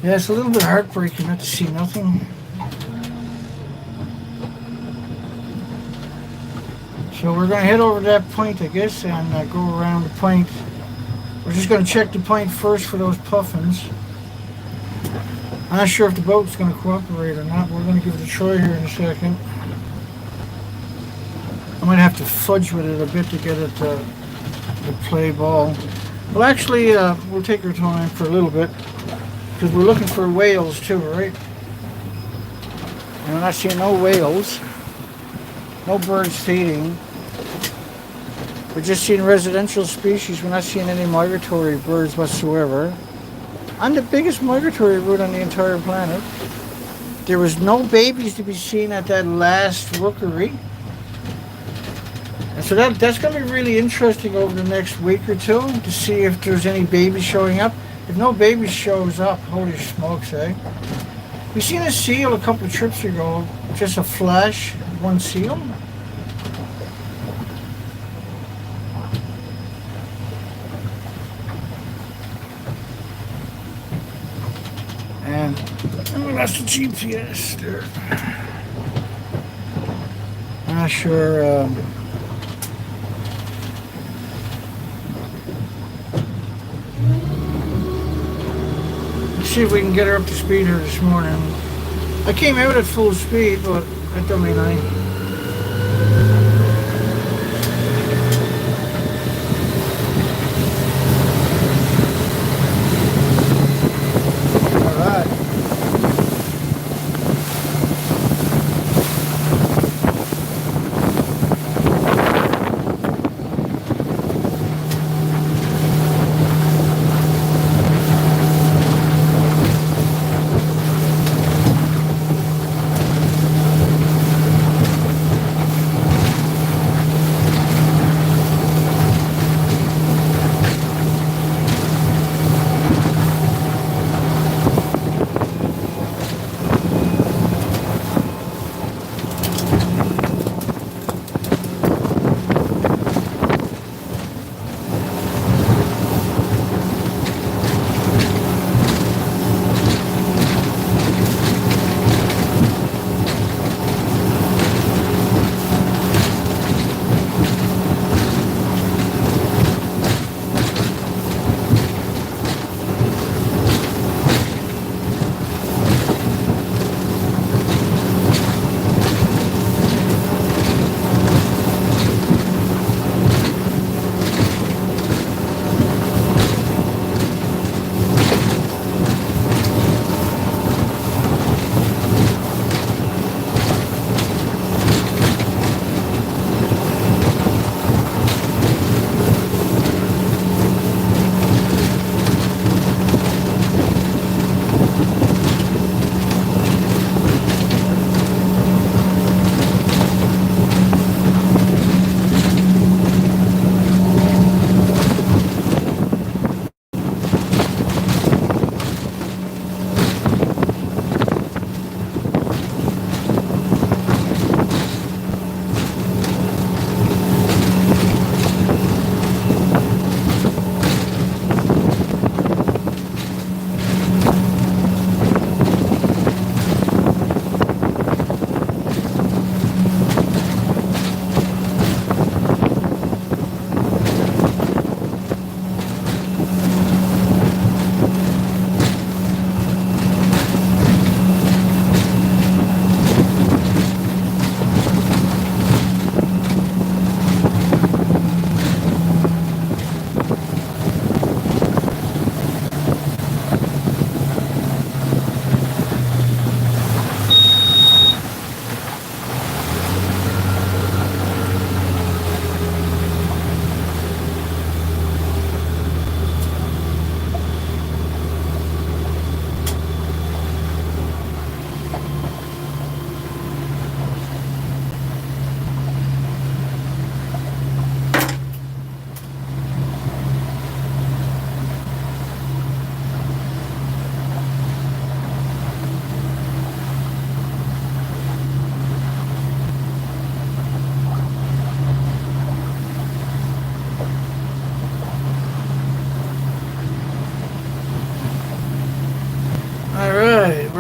Yeah, it's a little bit heartbreaking not to see nothing. So we're going to head over to that point, I guess, and go around the point. We're just going to check the point first for those puffins. I'm not sure if the boat's going to cooperate or not. We're going to give it a try here in a second. I might have to fudge with it a bit to get it to play ball. Well, actually, we'll take our time for a little bit. Because we're looking for whales too, right? And we're not seeing no whales. No birds feeding. We're just seeing residential species. We're not seeing any migratory birds whatsoever. On the biggest migratory route on the entire planet. There was no babies to be seen at that last rookery. And so that's going to be really interesting over the next week or two to see if there's any babies showing up. If no baby shows up, holy smokes, eh? We seen a seal a couple of trips ago, just a flash, one seal. And that's the GPS there. I'm not sure. See if we can get her up to speed here this morning. I came out at full speed, but that don't mean anything.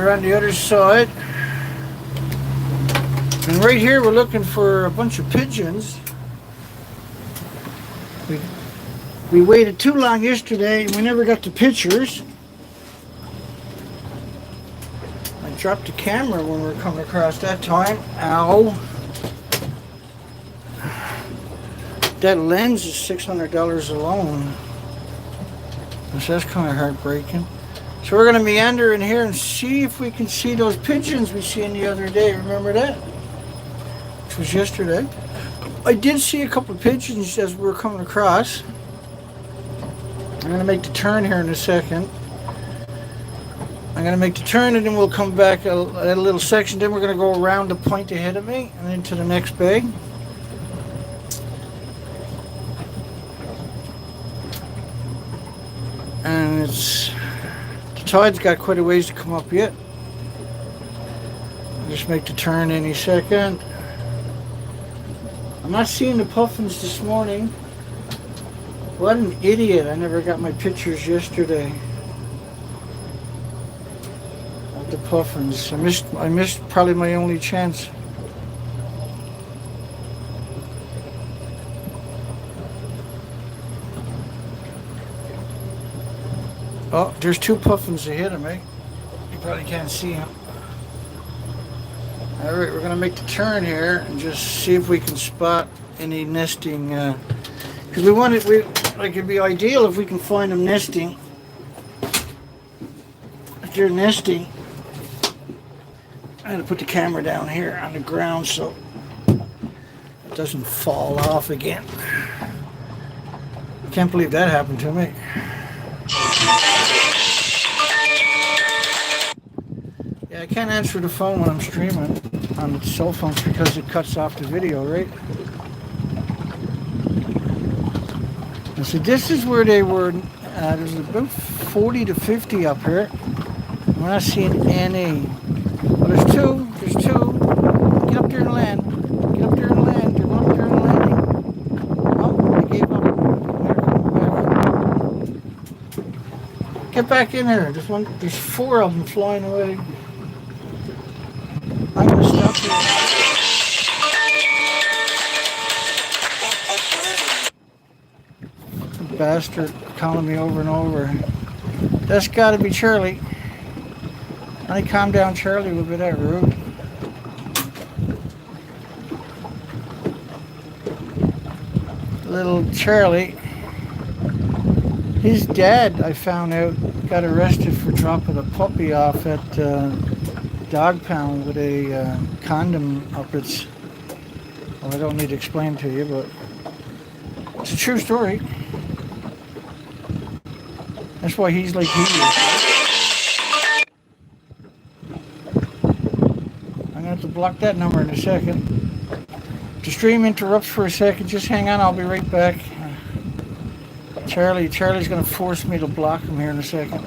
We're on the other side. And right here we're looking for a bunch of pigeons. We waited too long yesterday and we never got the pictures. I dropped the camera when we were coming across that time. Ow. That lens is $600 alone. So that's kind of heartbreaking. So we're going to meander in here and see if we can see those pigeons we seen the other day. Remember that? Which was yesterday. I did see a couple of pigeons as we were coming across. I'm going to make the turn here in a second. I'm going to make the turn and then we'll come back at a little section. Then we're going to go around the point ahead of me and into the next bay. And the tide's got quite a ways to come up yet. I'll just make the turn any second. I'm not seeing the puffins this morning. What an idiot. I never got my pictures yesterday of the puffins. I missed probably my only chance. Oh, there's two puffins ahead of me. You probably can't see them. All right, we're going to make the turn here and just see if we can spot any nesting. Because it'd be ideal if we can find them nesting. If they're nesting, I'm going to put the camera down here on the ground so it doesn't fall off again. I can't believe that happened to me. Yeah, I can't answer the phone when I'm streaming on the cell phones because it cuts off the video, right? And so this is where they were. There's about 40 to 50 up here. I'm not seeing any. Well, there's two. There's two. Get up there and land. Get up there and land. They're up there and landing. Oh, they gave up. Get back in there. There's four of them flying away. I'm gonna stop here. Bastard calling me over and over. That's gotta be Charlie. I calm down, Charlie, a little bit that rude. Little Charlie. His dad, I found out, got arrested for dropping a puppy off at dog pound with a condom up its. Well, I don't need to explain to you, but it's a true story. That's why he's like he is. I'm gonna have to block that number in a second. If the stream interrupts for a second, just hang on, I'll be right back. Charlie's gonna force me to block him here in a second.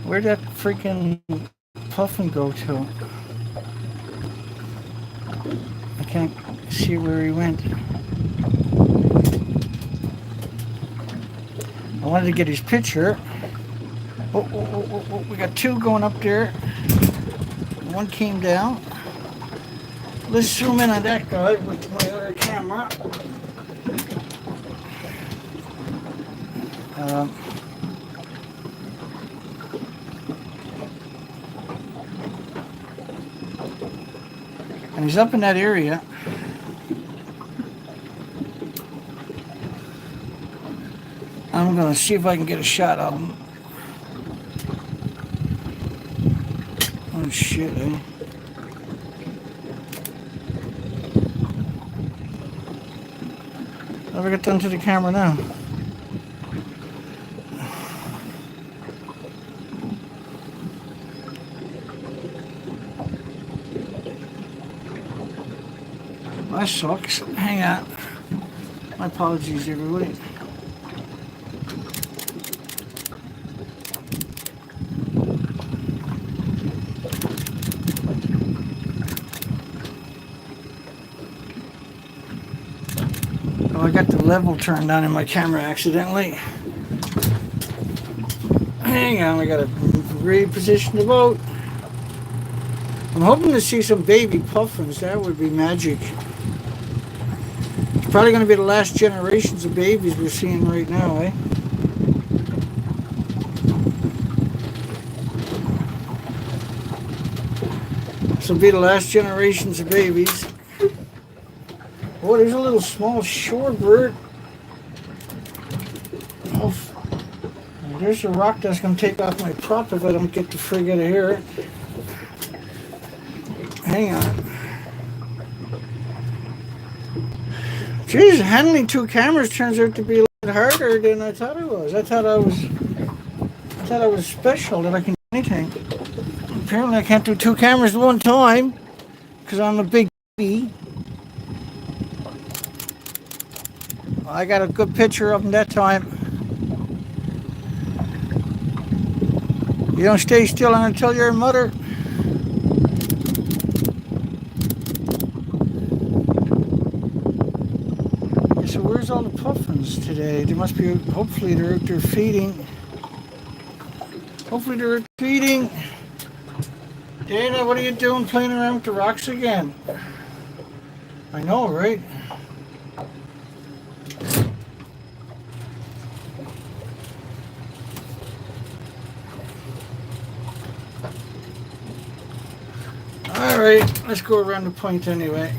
Where'd that freaking puffin go to? I can't see where he went. I wanted to get his picture. Oh, we got two going up there. One came down. Let's zoom in on that guy with my other camera. And he's up in that area. I'm gonna see if I can get a shot of him. Oh shit, eh? How do I get done to the camera now? That sucks. Hang on. My apologies, everybody. Oh, I got the level turned on in my camera accidentally. Hang on, I gotta reposition the boat. I'm hoping to see some baby puffins. That would be magic. It's probably gonna be the last generations of babies we're seeing right now, eh? This will be the last generations of babies. Oh, there's a little small shorebird. Oh, there's a rock that's going to take off my prop if I don't get the frig out of here. Hang on. Jeez, handling two cameras turns out to be a lot harder than I thought it was. I thought I was special, that I can do anything. Apparently I can't do two cameras at one time because I'm a big baby. I got a good picture of him that time. You don't stay still, I'm gonna tell your mother. Okay, so where's all the puffins today? They must be, hopefully they're out there feeding. Hopefully they're feeding. Dana, what are you doing playing around with the rocks again? I know, right? Alright, let's go around the point anyway.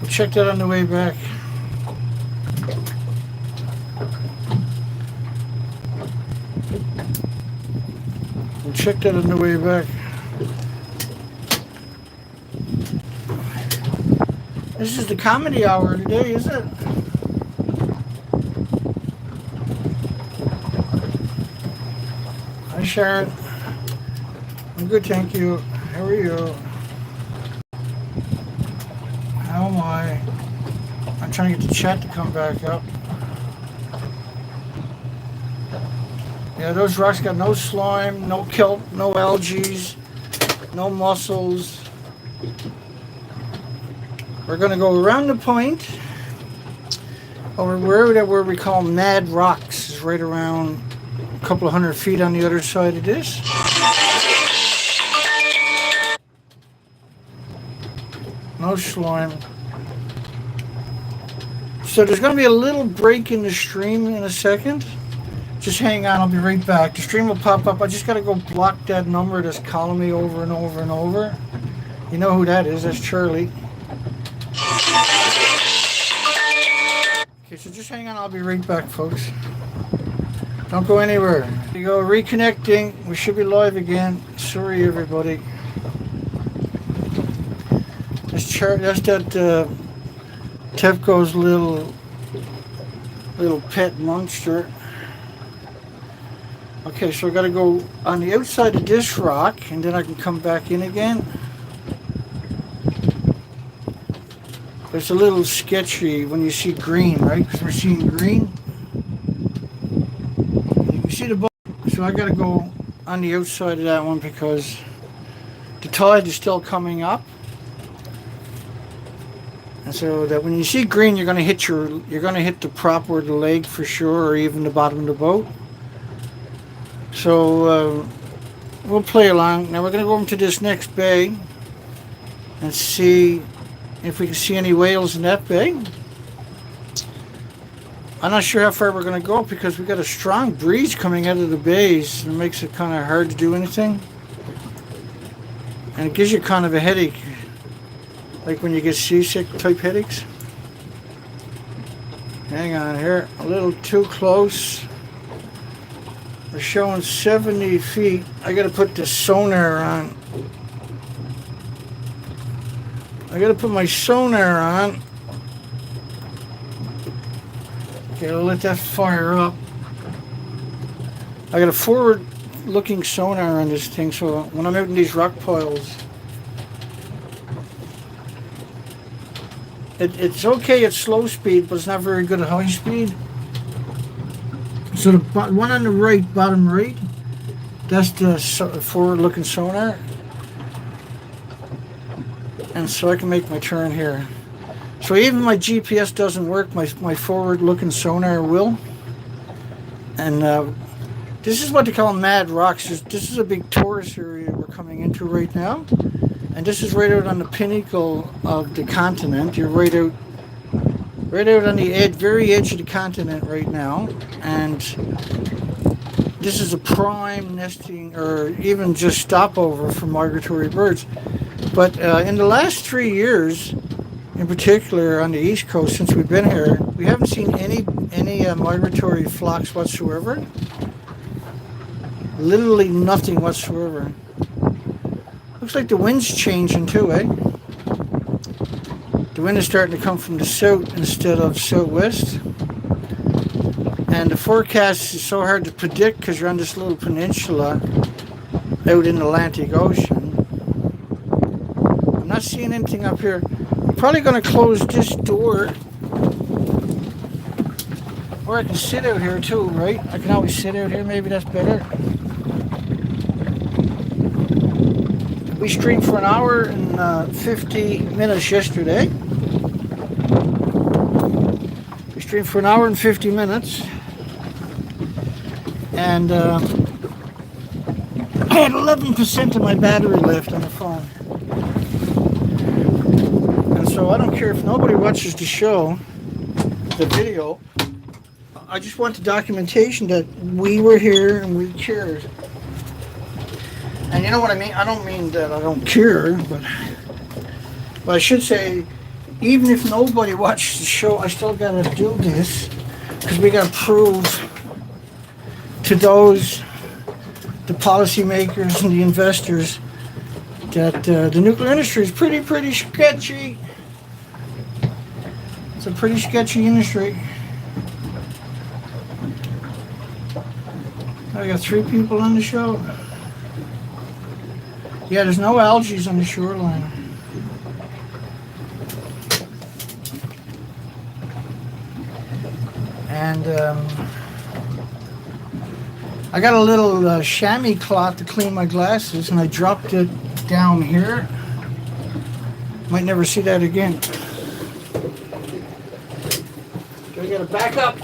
We'll check that on the way back. We'll check that on the way back. This is the comedy hour today, is it? Hi Sharon. I'm good, thank you. How are you? How am I? I'm trying to get the chat to come back up. Yeah, those rocks got no slime, no kelp, no algae, no mussels. We're going to go around the point over where we call Mad Rocks. Is right around a couple of 100 feet on the other side of this. No slime. So there's going to be a little break in the stream in a second. Just hang on, I'll be right back. The stream will pop up. I just got to go block that number that's calling me over and over and over. You know who that is. That's Charlie. Okay, so just hang on. I'll be right back, folks. Don't go anywhere. Here you go, reconnecting. We should be live again. Sorry, everybody. That's that Tevco's little pet monster. Okay, so I got to go on the outside of this rock, and then I can come back in again. It's a little sketchy when you see green, right? Because we're seeing green. You can see the boat. So I got to go on the outside of that one because the tide is still coming up. And so that when you see green, you're going to hit the prop or the leg for sure, or even the bottom of the boat. So we'll play along. Now we're going to go into this next bay and see if we can see any whales in that bay. I'm not sure how far we're going to go because we got a strong breeze coming out of the bays. It makes it kind of hard to do anything. And it gives you kind of a headache. Like when you get seasick type headaches. Hang on here, a little too close. We're showing 70 feet. I gotta put the sonar on. I gotta put my sonar on. Okay, I'll let that fire up. I got a forward looking sonar on this thing, so when I'm out in these rock piles, it's okay at slow speed, but it's not very good at high speed. So the one on the right, bottom right, that's the forward-looking sonar. And so I can make my turn here. So even my GPS doesn't work, my forward-looking sonar will. And this is what they call mad rocks. This is a big tourist area we're coming into right now. And this is right out on the pinnacle of the continent. You're right out on the very edge of the continent right now. And this is a prime nesting or even just stopover for migratory birds. But in the last 3 years, in particular on the East Coast, since we've been here, we haven't seen any migratory flocks whatsoever. Literally nothing whatsoever. Looks like the wind's changing too, eh? The wind is starting to come from the south instead of southwest. And the forecast is so hard to predict because you're on this little peninsula out in the Atlantic Ocean. I'm not seeing anything up here. I'm probably going to close this door. Or I can sit out here too, right? I can always sit out here. Maybe that's better. We streamed for an hour and 50 minutes yesterday. We streamed for an hour and 50 minutes. And I had 11% of my battery left on the phone. And so I don't care if nobody watches the show, the video. I just want the documentation that we were here and we cared. And you know what I mean? I don't mean that I don't care, but I should say, even if nobody watches the show, I still gotta do this because we gotta prove to those, the policymakers and the investors, that the nuclear industry is pretty sketchy. It's a pretty sketchy industry. I got 3 people on the show. Yeah, there's no algae on the shoreline. And I got a little chamois cloth to clean my glasses, and I dropped it down here. Might never see that again. Do I gotta back up?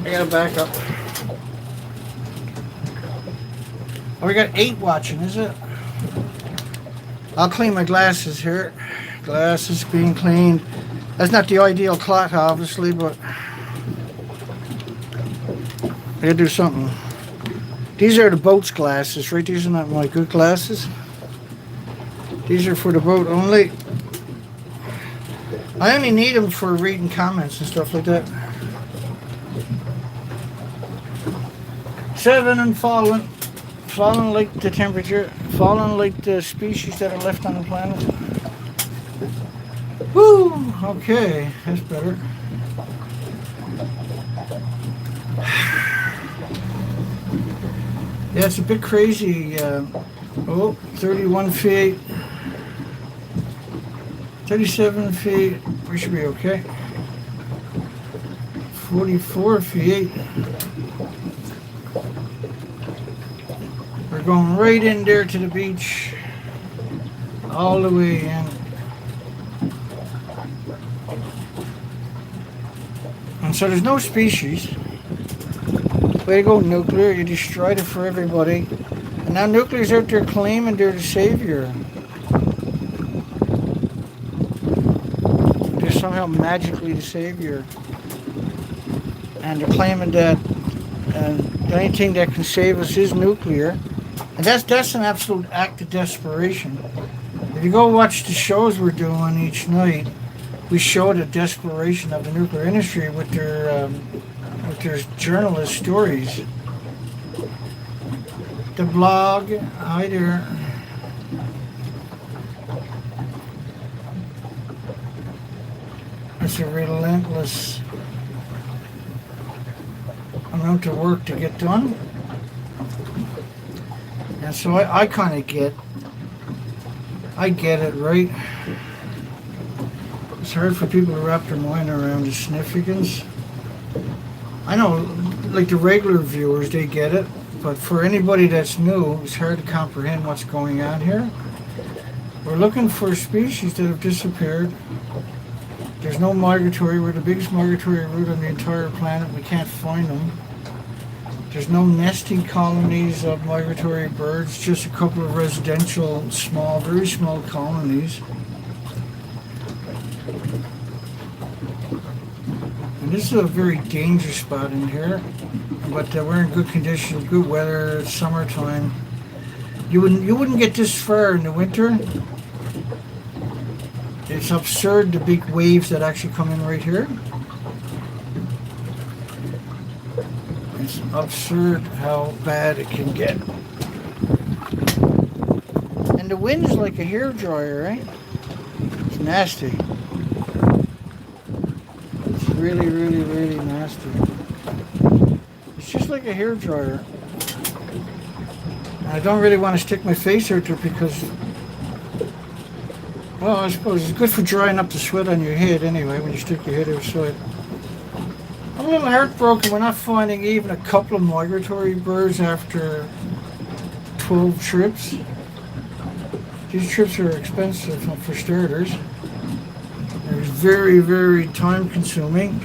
I gotta back up. Oh, we got 8 watching, is it? I'll clean my glasses here. Glasses being cleaned. That's not the ideal cloth, obviously, but I gotta do something. These are the boat's glasses, right? These are not my good glasses. These are for the boat only. I only need them for reading comments and stuff like that. 7 and falling. Falling like the temperature. Falling like the species that are left on the planet. Woo! Okay, that's better. Yeah, it's a bit crazy. 31 feet. 37 feet. We should be okay. 44 feet. We're going right in there to the beach. All the way in. And so there's no species. Way to go, nuclear. You destroyed it for everybody. And now nuclear's out there claiming they're the savior. They're somehow magically the savior. And they're claiming that the only thing that can save us is nuclear. And that's an absolute act of desperation. If you go watch the shows we're doing each night, we show the desperation of the nuclear industry with their journalist stories. The blog, hi there. It's a relentless amount of work to get done. And so I kind of get it, right? It's hard for people to wrap their mind around the significance. I know, like the regular viewers, they get it, but for anybody that's new, it's hard to comprehend what's going on here. We're looking for species that have disappeared. There's no migratory. We're the biggest migratory route on the entire planet. We can't find them. There's no nesting colonies of migratory birds, just a couple of residential, small, very small colonies. And this is a very dangerous spot in here, but we're in good condition, good weather, it's summertime. You wouldn't get this far in the winter. It's absurd the big waves that actually come in right here. It's absurd how bad it can get. And the wind is like a hairdryer, right? It's nasty. It's really, really, really nasty. It's just like a hairdryer. I don't really want to stick my face out there because, well, I suppose it's good for drying up the sweat on your head anyway when you stick your head outside. I'm a little heartbroken we're not finding even a couple of migratory birds after 12 trips. These trips are expensive for starters. They're very, very time consuming.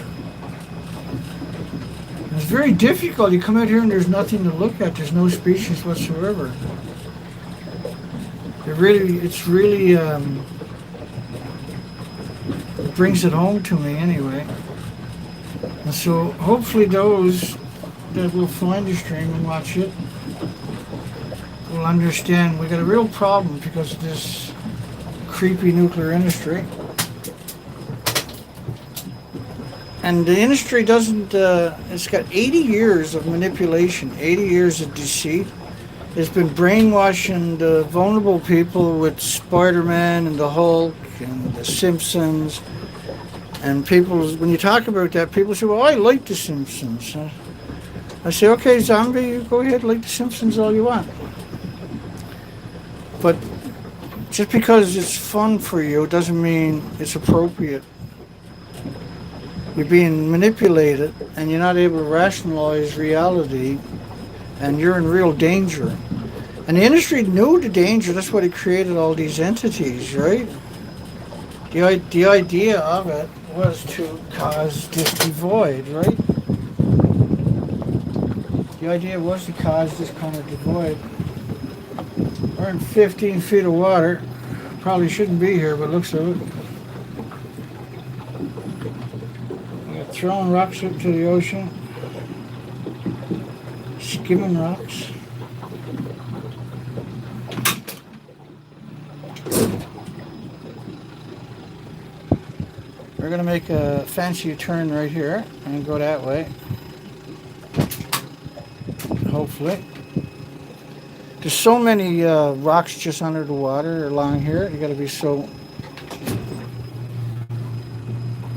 It's very difficult. You come out here and there's nothing to look at. There's no species whatsoever. It really it brings it home to me anyway. And so hopefully those that will find the stream and watch it will understand we got a real problem because of this creepy nuclear industry. And the industry doesn't, it's got 80 years of manipulation, 80 years of deceit. It's been brainwashing the vulnerable people with Spider-Man and the Hulk and the Simpsons. And people, when you talk about that, people say, well, I like the Simpsons. I say, okay, zombie, you go ahead, like the Simpsons all you want. But just because it's fun for you doesn't mean it's appropriate. You're being manipulated and you're not able to rationalize reality and you're in real danger. And the industry knew the danger, that's why they created all these entities, right? The idea of it was to cause this divide, right? The idea was to cause this kind of divide. We're in 15 feet of water. Probably shouldn't be here, but looks like it. Throwing rocks up to the ocean, skimming rocks. We're going to make a fancy turn right here and go that way, hopefully. There's so many rocks just under the water along here. You got to be so...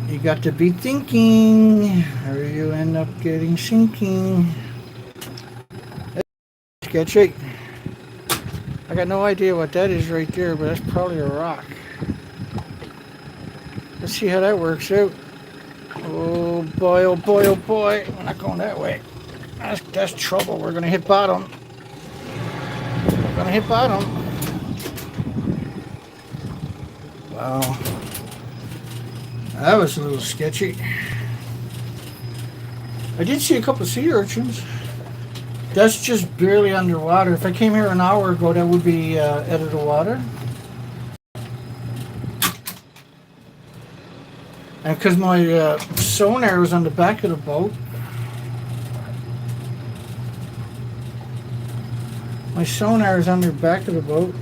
You got to be thinking, or you end up getting sinking. It's sketchy. I got no idea what that is right there, but that's probably a rock. Let's see how that works out. Oh boy, oh boy, oh boy. We're not going that way. That's trouble. We're going to hit bottom. We're going to hit bottom. Wow. That was a little sketchy. I did see a couple of sea urchins. That's just barely underwater. If I came here an hour ago, that would be out of the water. And because my sonar was on the back of the boat, my sonar is on the back of the boat.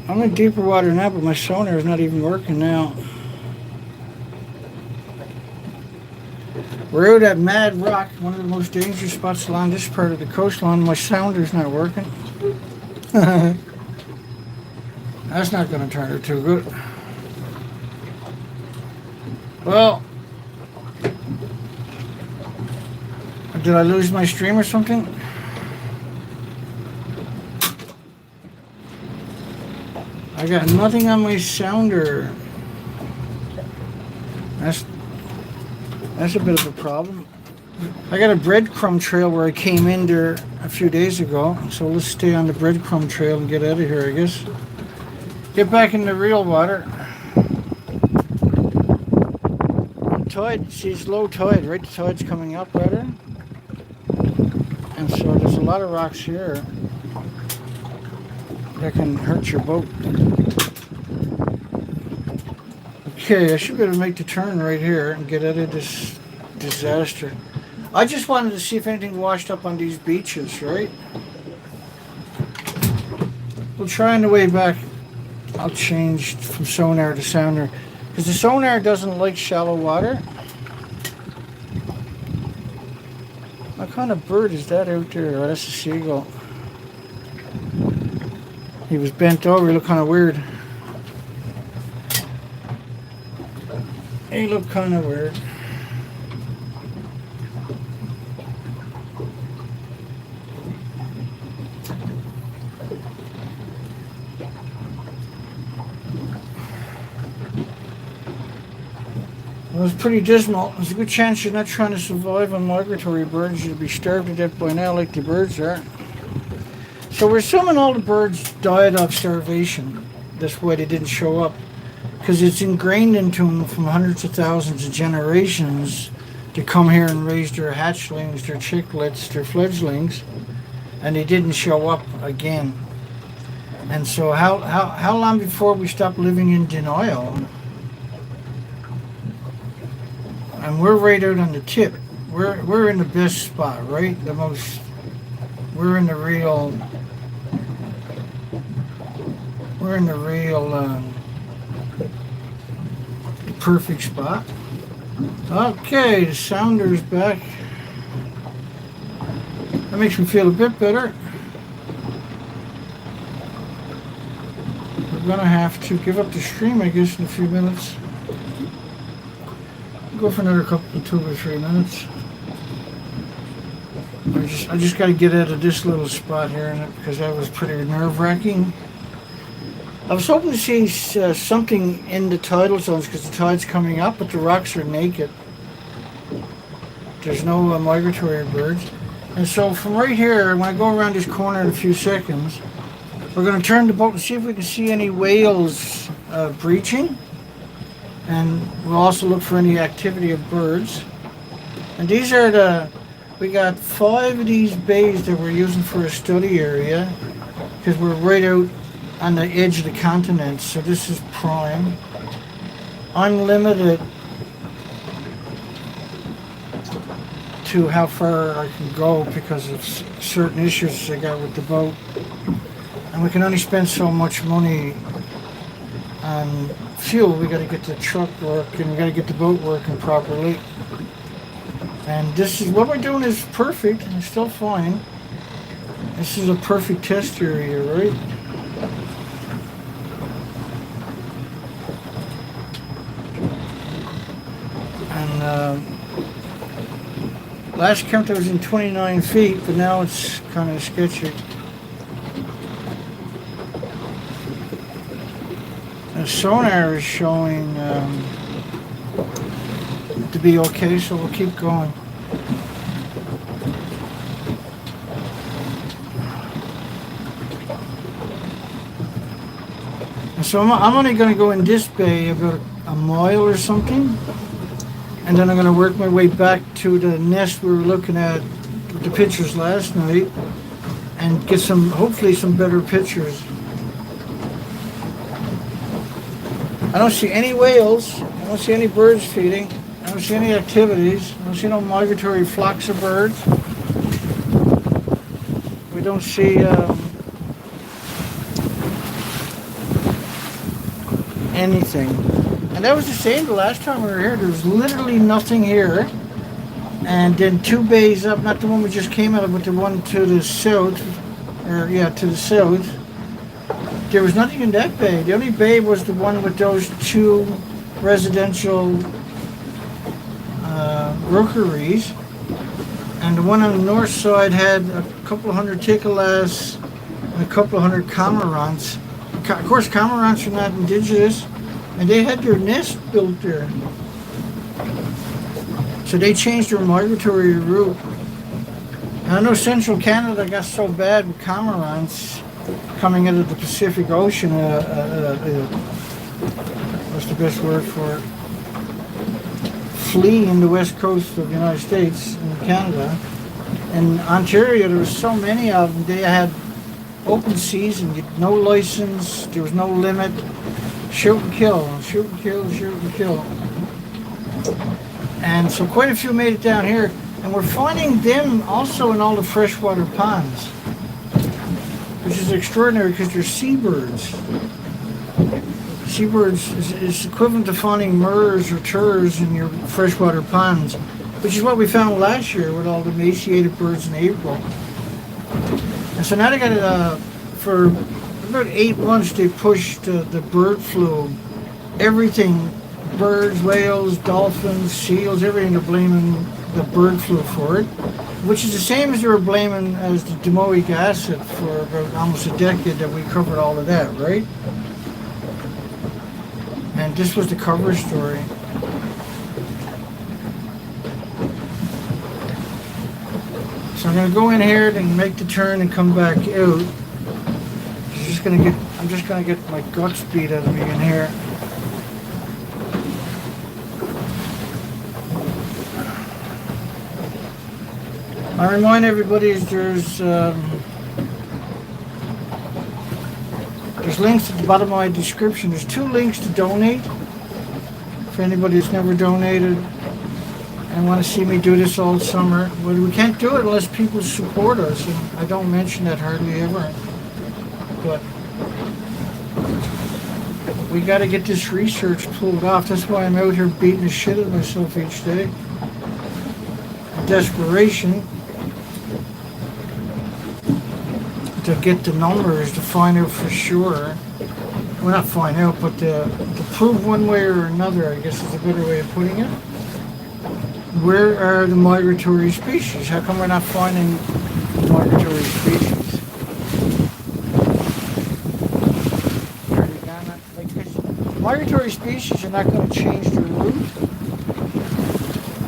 I'm in deeper water now, but my sonar is not even working now. We're out at Mad Rock, one of the most dangerous spots along this part of the coastline. My sounder's not working. That's not going to turn out too good. Well, did I lose my stream or something? I got nothing on my sounder. That's a bit of a problem. I got a breadcrumb trail where I came in there a few days ago, so let's stay on the breadcrumb trail and get out of here, I guess. Get back in the real water. Tide, see, it's low tide, right? The tide's coming up better. And so there's a lot of rocks here that can hurt your boat. Okay, I should be able to make the turn right here and get out of this disaster. I just wanted to see if anything washed up on these beaches, right? We'll try on the way back. I'll change from sonar to sounder, because the sonar doesn't like shallow water. What kind of bird is that out there? Oh, that's a seagull. He was bent over, he looked kind of weird. He looked kind of weird. It was pretty dismal. There's a good chance you're not trying to survive on migratory birds. You'd be starved to death by now like the birds are. So we're assuming all the birds died of starvation. That's why they didn't show up. Because it's ingrained into them from hundreds of thousands of generations to come here and raise their hatchlings, their chicklets, their fledglings. And they didn't show up again. And so how long before we stop living in denial? And we're right out on the tip. We're in the best spot, right? We're in the real perfect spot. Okay, the sounder's back. That makes me feel a bit better. We're gonna have to give up the stream, I guess, in a few minutes. Go for another couple, 2 or 3 minutes. I just got to get out of this little spot here because that was pretty nerve-wracking. I was hoping to see something in the tidal zones because the tide's coming up, but the rocks are naked. There's no migratory birds. And so from right here, when I go around this corner in a few seconds, we're going to turn the boat and see if we can see any whales breaching. And we'll also look for any activity of birds. And these are we got 5 of these bays that we're using for a study area because we're right out on the edge of the continent. So this is prime. Unlimited to how far I can go because of certain issues I got with the boat. And we can only spend so much money on fuel. We got to get the truck working, we got to get the boat working properly. And this is what we're doing is perfect and still fine. This is a perfect test area, right? And last count I was in 29 feet, but now it's kind of sketchy. The sonar is showing to be okay, so we'll keep going. And so I'm only going to go in this bay about a mile or something, and then I'm going to work my way back to the nest we were looking at with the pictures last night and get hopefully some better pictures. I don't see any whales, I don't see any birds feeding, I don't see any activities, I don't see no migratory flocks of birds. We don't see anything. And that was the same the last time we were here. There was literally nothing here. And then 2 bays up, not the one we just came out of, but the one to the south, to the south. There was nothing in that bay. The only bay was the one with those 2 residential rookeries. And the one on the north side had a couple of hundred ticolas and a couple of hundred cormorants. Of course, cormorants are not indigenous, and they had their nest built there. So they changed their migratory route. And I know central Canada got so bad with cormorants coming into the Pacific Ocean. What's the best word for it? Fleeing the west coast of the United States and Canada. In Ontario, there was so many of them. They had open season, no license, there was no limit. Shoot and kill, shoot and kill, shoot and kill. And so quite a few made it down here. And we're finding them also in all the freshwater ponds, which is extraordinary because they're seabirds. Seabirds is equivalent to finding murres or turs in your freshwater ponds, which is what we found last year with all the emaciated birds in April. And so now they got for about 8 months they pushed the bird flu, everything, birds, whales, dolphins, seals, everything. They're blaming the bird flu for it, which is the same as they were blaming as the domoic acid for about almost a decade that we covered all of that, right? And this was the cover story. So I'm gonna go in here and make the turn and come back out. I'm just gonna get my guts beat out of me in here. I remind everybody there's links at the bottom of my description. There's 2 links to donate for anybody that's never donated and want to see me do this all summer. But we can't do it unless people support us, and I don't mention that hardly ever. But we got to get this research pulled off. That's why I'm out here beating the shit out of myself each day. Desperation to get the numbers, to find out for sure. Well, not find out, but to prove one way or another, I guess is a better way of putting it. Where are the migratory species? How come we're not finding the migratory species? Migratory species are not going to change their route.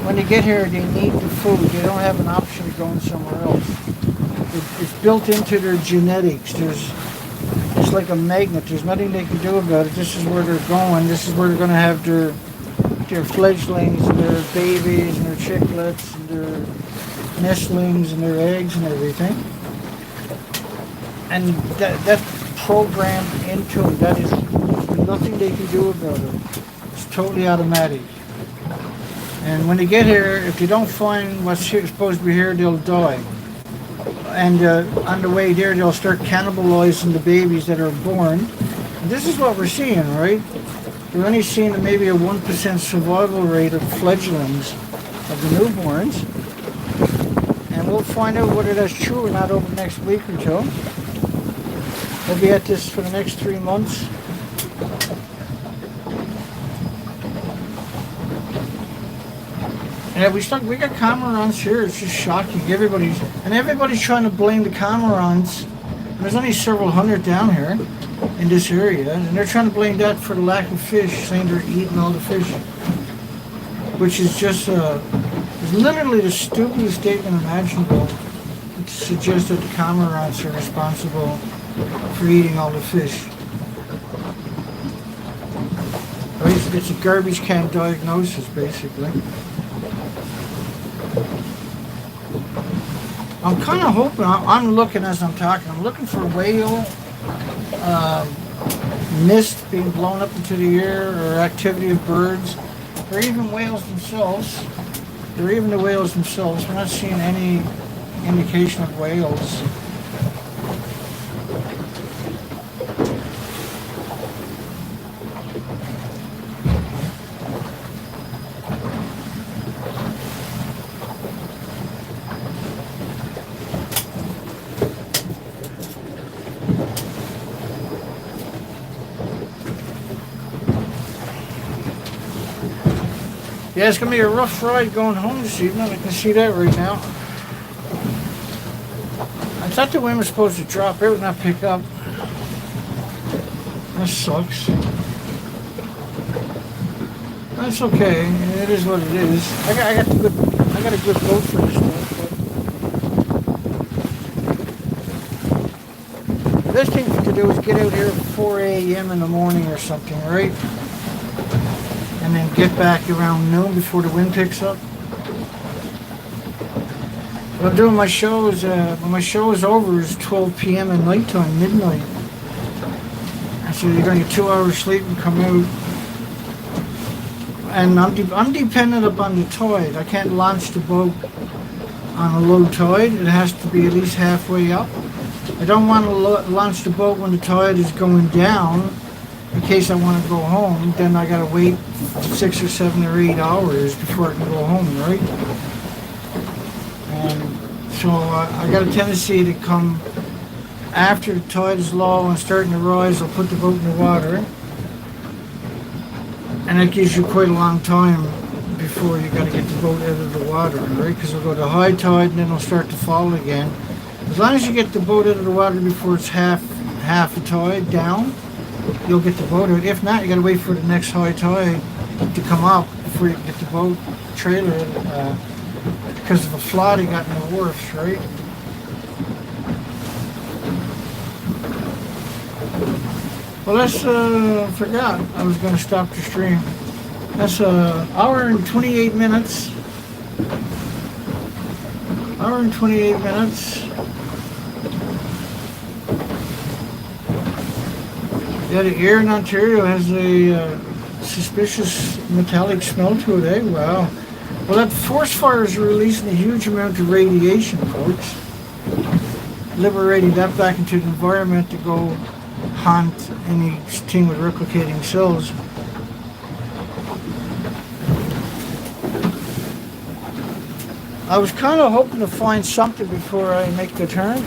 When they get here, they need the food. They don't have an option of going somewhere else. It's built into their genetics. It's like a magnet. There's nothing they can do about it. This is where they're going. This is where they're going to have their fledglings and their babies and their chicklets and their nestlings and their eggs and everything. And that's programmed into them. That is nothing they can do about it. It's totally automatic. And when they get here, if they don't find what's supposed to be here, they'll die. And on the way there, they'll start cannibalizing the babies that are born. And this is what we're seeing, right? We're only seeing maybe a 1% survival rate of fledglings, of the newborns. And we'll find out whether that's true or not over the next week or two. We'll be at this for the next 3 months. Yeah, we got cormorants here. It's just shocking. Everybody's trying to blame the cormorants. There's only several hundred down here in this area, and they're trying to blame that for the lack of fish, saying they're eating all the fish, which is just literally the stupidest statement imaginable to suggest that the cormorants are responsible for eating all the fish. It's a garbage can diagnosis, basically. I'm kind of hoping, I'm looking as I'm talking, I'm looking for whale mist being blown up into the air, or activity of birds, or even whales themselves. Or even the whales themselves. We're not seeing any indication of whales. Yeah, it's going to be a rough ride going home this evening. I can see that right now. I thought the wind was supposed to drop out, not pick up. That sucks. That's okay. It is what it is. I got a good boat for this stuff. But the best thing to do is get out here at 4 a.m. in the morning or something, right? And then get back around noon before the wind picks up. What I'm doing my shows, when my show is over, is 12 p.m. at nighttime, midnight. And so you're going to get 2 hours sleep and come out. And I'm dependent upon the tide. I can't launch the boat on a low tide. It has to be at least halfway up. I don't want to launch the boat when the tide is going down in case I want to go home. Then I got to wait 6 or 7 or 8 hours before I can go home, right? And so I got a tendency to come after the tide is low and starting to rise. I'll put the boat in the water. And that gives you quite a long time before you got to get the boat out of the water, right? Because it'll go to high tide and then it'll start to fall again. As long as you get the boat out of the water before it's half a tide down, you'll get the boat out. If not, you got to wait for the next high tide to come up before you can get the boat trailer because of a flood he got in the wharfs, right? Well, that's, forgot I was going to stop the stream. That's an hour and 28 minutes. Hour and 28 minutes. Yeah, the air in Ontario has a suspicious metallic smell to it, eh? Wow. Well, that forest fire is releasing a huge amount of radiation, folks. Liberating that back into the environment to go hunt anything with replicating cells. I was kind of hoping to find something before I make the turn.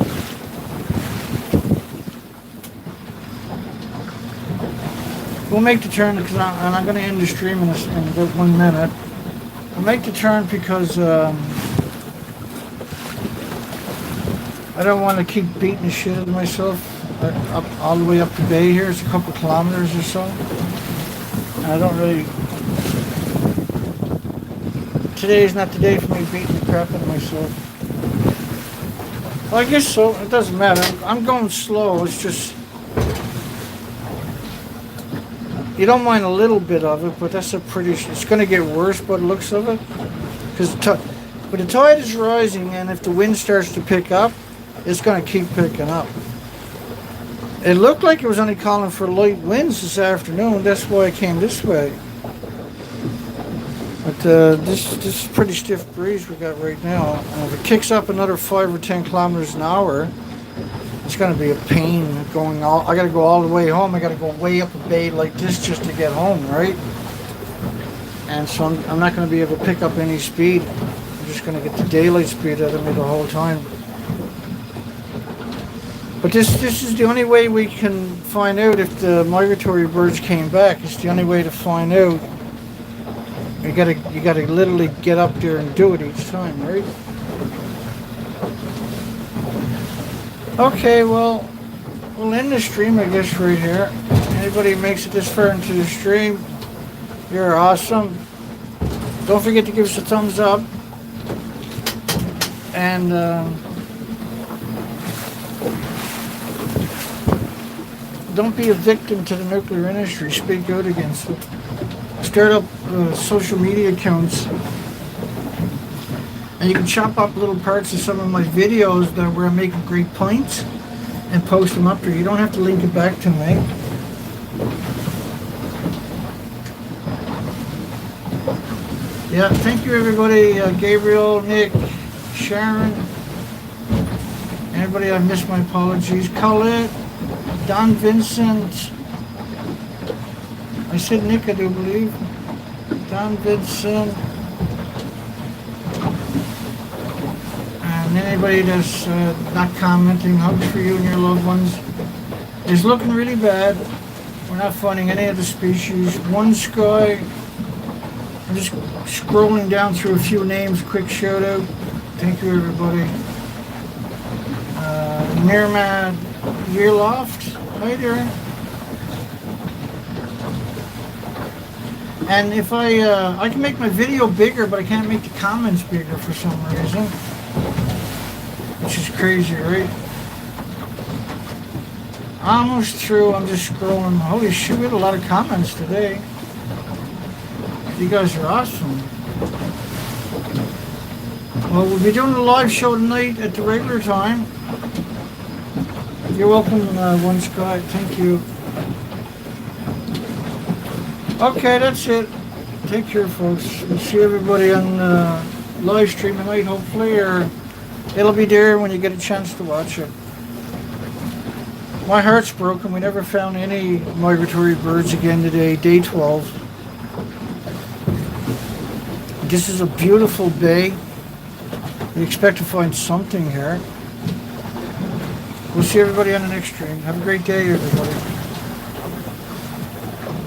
We'll make the turn because I'm going to end the stream in about 1 minute. We'll make the turn because I don't want to keep beating the shit out of myself. Up all the way up the bay here. It's a couple kilometers or so. And I don't really... Today is not the day for me beating the crap out of myself. Well, I guess so. It doesn't matter. I'm going slow. It's just... You don't mind a little bit of it, but that's a pretty... It's going to get worse by the looks of it. Because but the tide is rising, and if the wind starts to pick up, it's going to keep picking up. It looked like it was only calling for light winds this afternoon. That's why I came this way. But this is pretty stiff breeze we got right now. And if it kicks up another 5 or 10 kilometers an hour, it's going to be a pain going all. I got to go all the way home. I got to go way up a bay like this just to get home, right? And so I'm not going to be able to pick up any speed. I'm just going to get the daylight speed out of me the whole time. But this is the only way we can find out if the migratory birds came back. It's the only way to find out. You gotta literally get up there and do it each time, right? Okay, well, we'll end the stream, I guess, right here. Anybody who makes it this far into the stream, you're awesome. Don't forget to give us a thumbs up. And don't be a victim to the nuclear industry. Speak out against it. Start up social media accounts. And you can chop up little parts of some of my videos that where I'm making great points and post them up there. You don't have to link it back to me. Yeah, thank you everybody. Gabriel, Nick, Sharon, anybody I missed, my apologies. Colette, Don Vincent, I said Nick, I do believe. Don Vincent, and anybody that's not commenting, hugs for you and your loved ones. It's looking really bad. We're not finding any of the species. One Sky, I'm just scrolling down through a few names, quick shout out. Thank you everybody. Nirmad Yearloft, hi there. And if I can make my video bigger, but I can't make the comments bigger for some reason. Which is crazy, right? Almost through. I'm just scrolling. Holy shit, we had a lot of comments today. You guys are awesome. Well, we'll be doing a live show tonight at the regular time. You're welcome, One Scott. Thank you. Okay, that's it. Take care, folks. We'll see everybody on live stream tonight, hopefully, or it'll be there when you get a chance to watch it. My heart's broken. We never found any migratory birds again today, day 12. This is a beautiful bay. We expect to find something here. We'll see everybody on the next stream. Have a great day, everybody.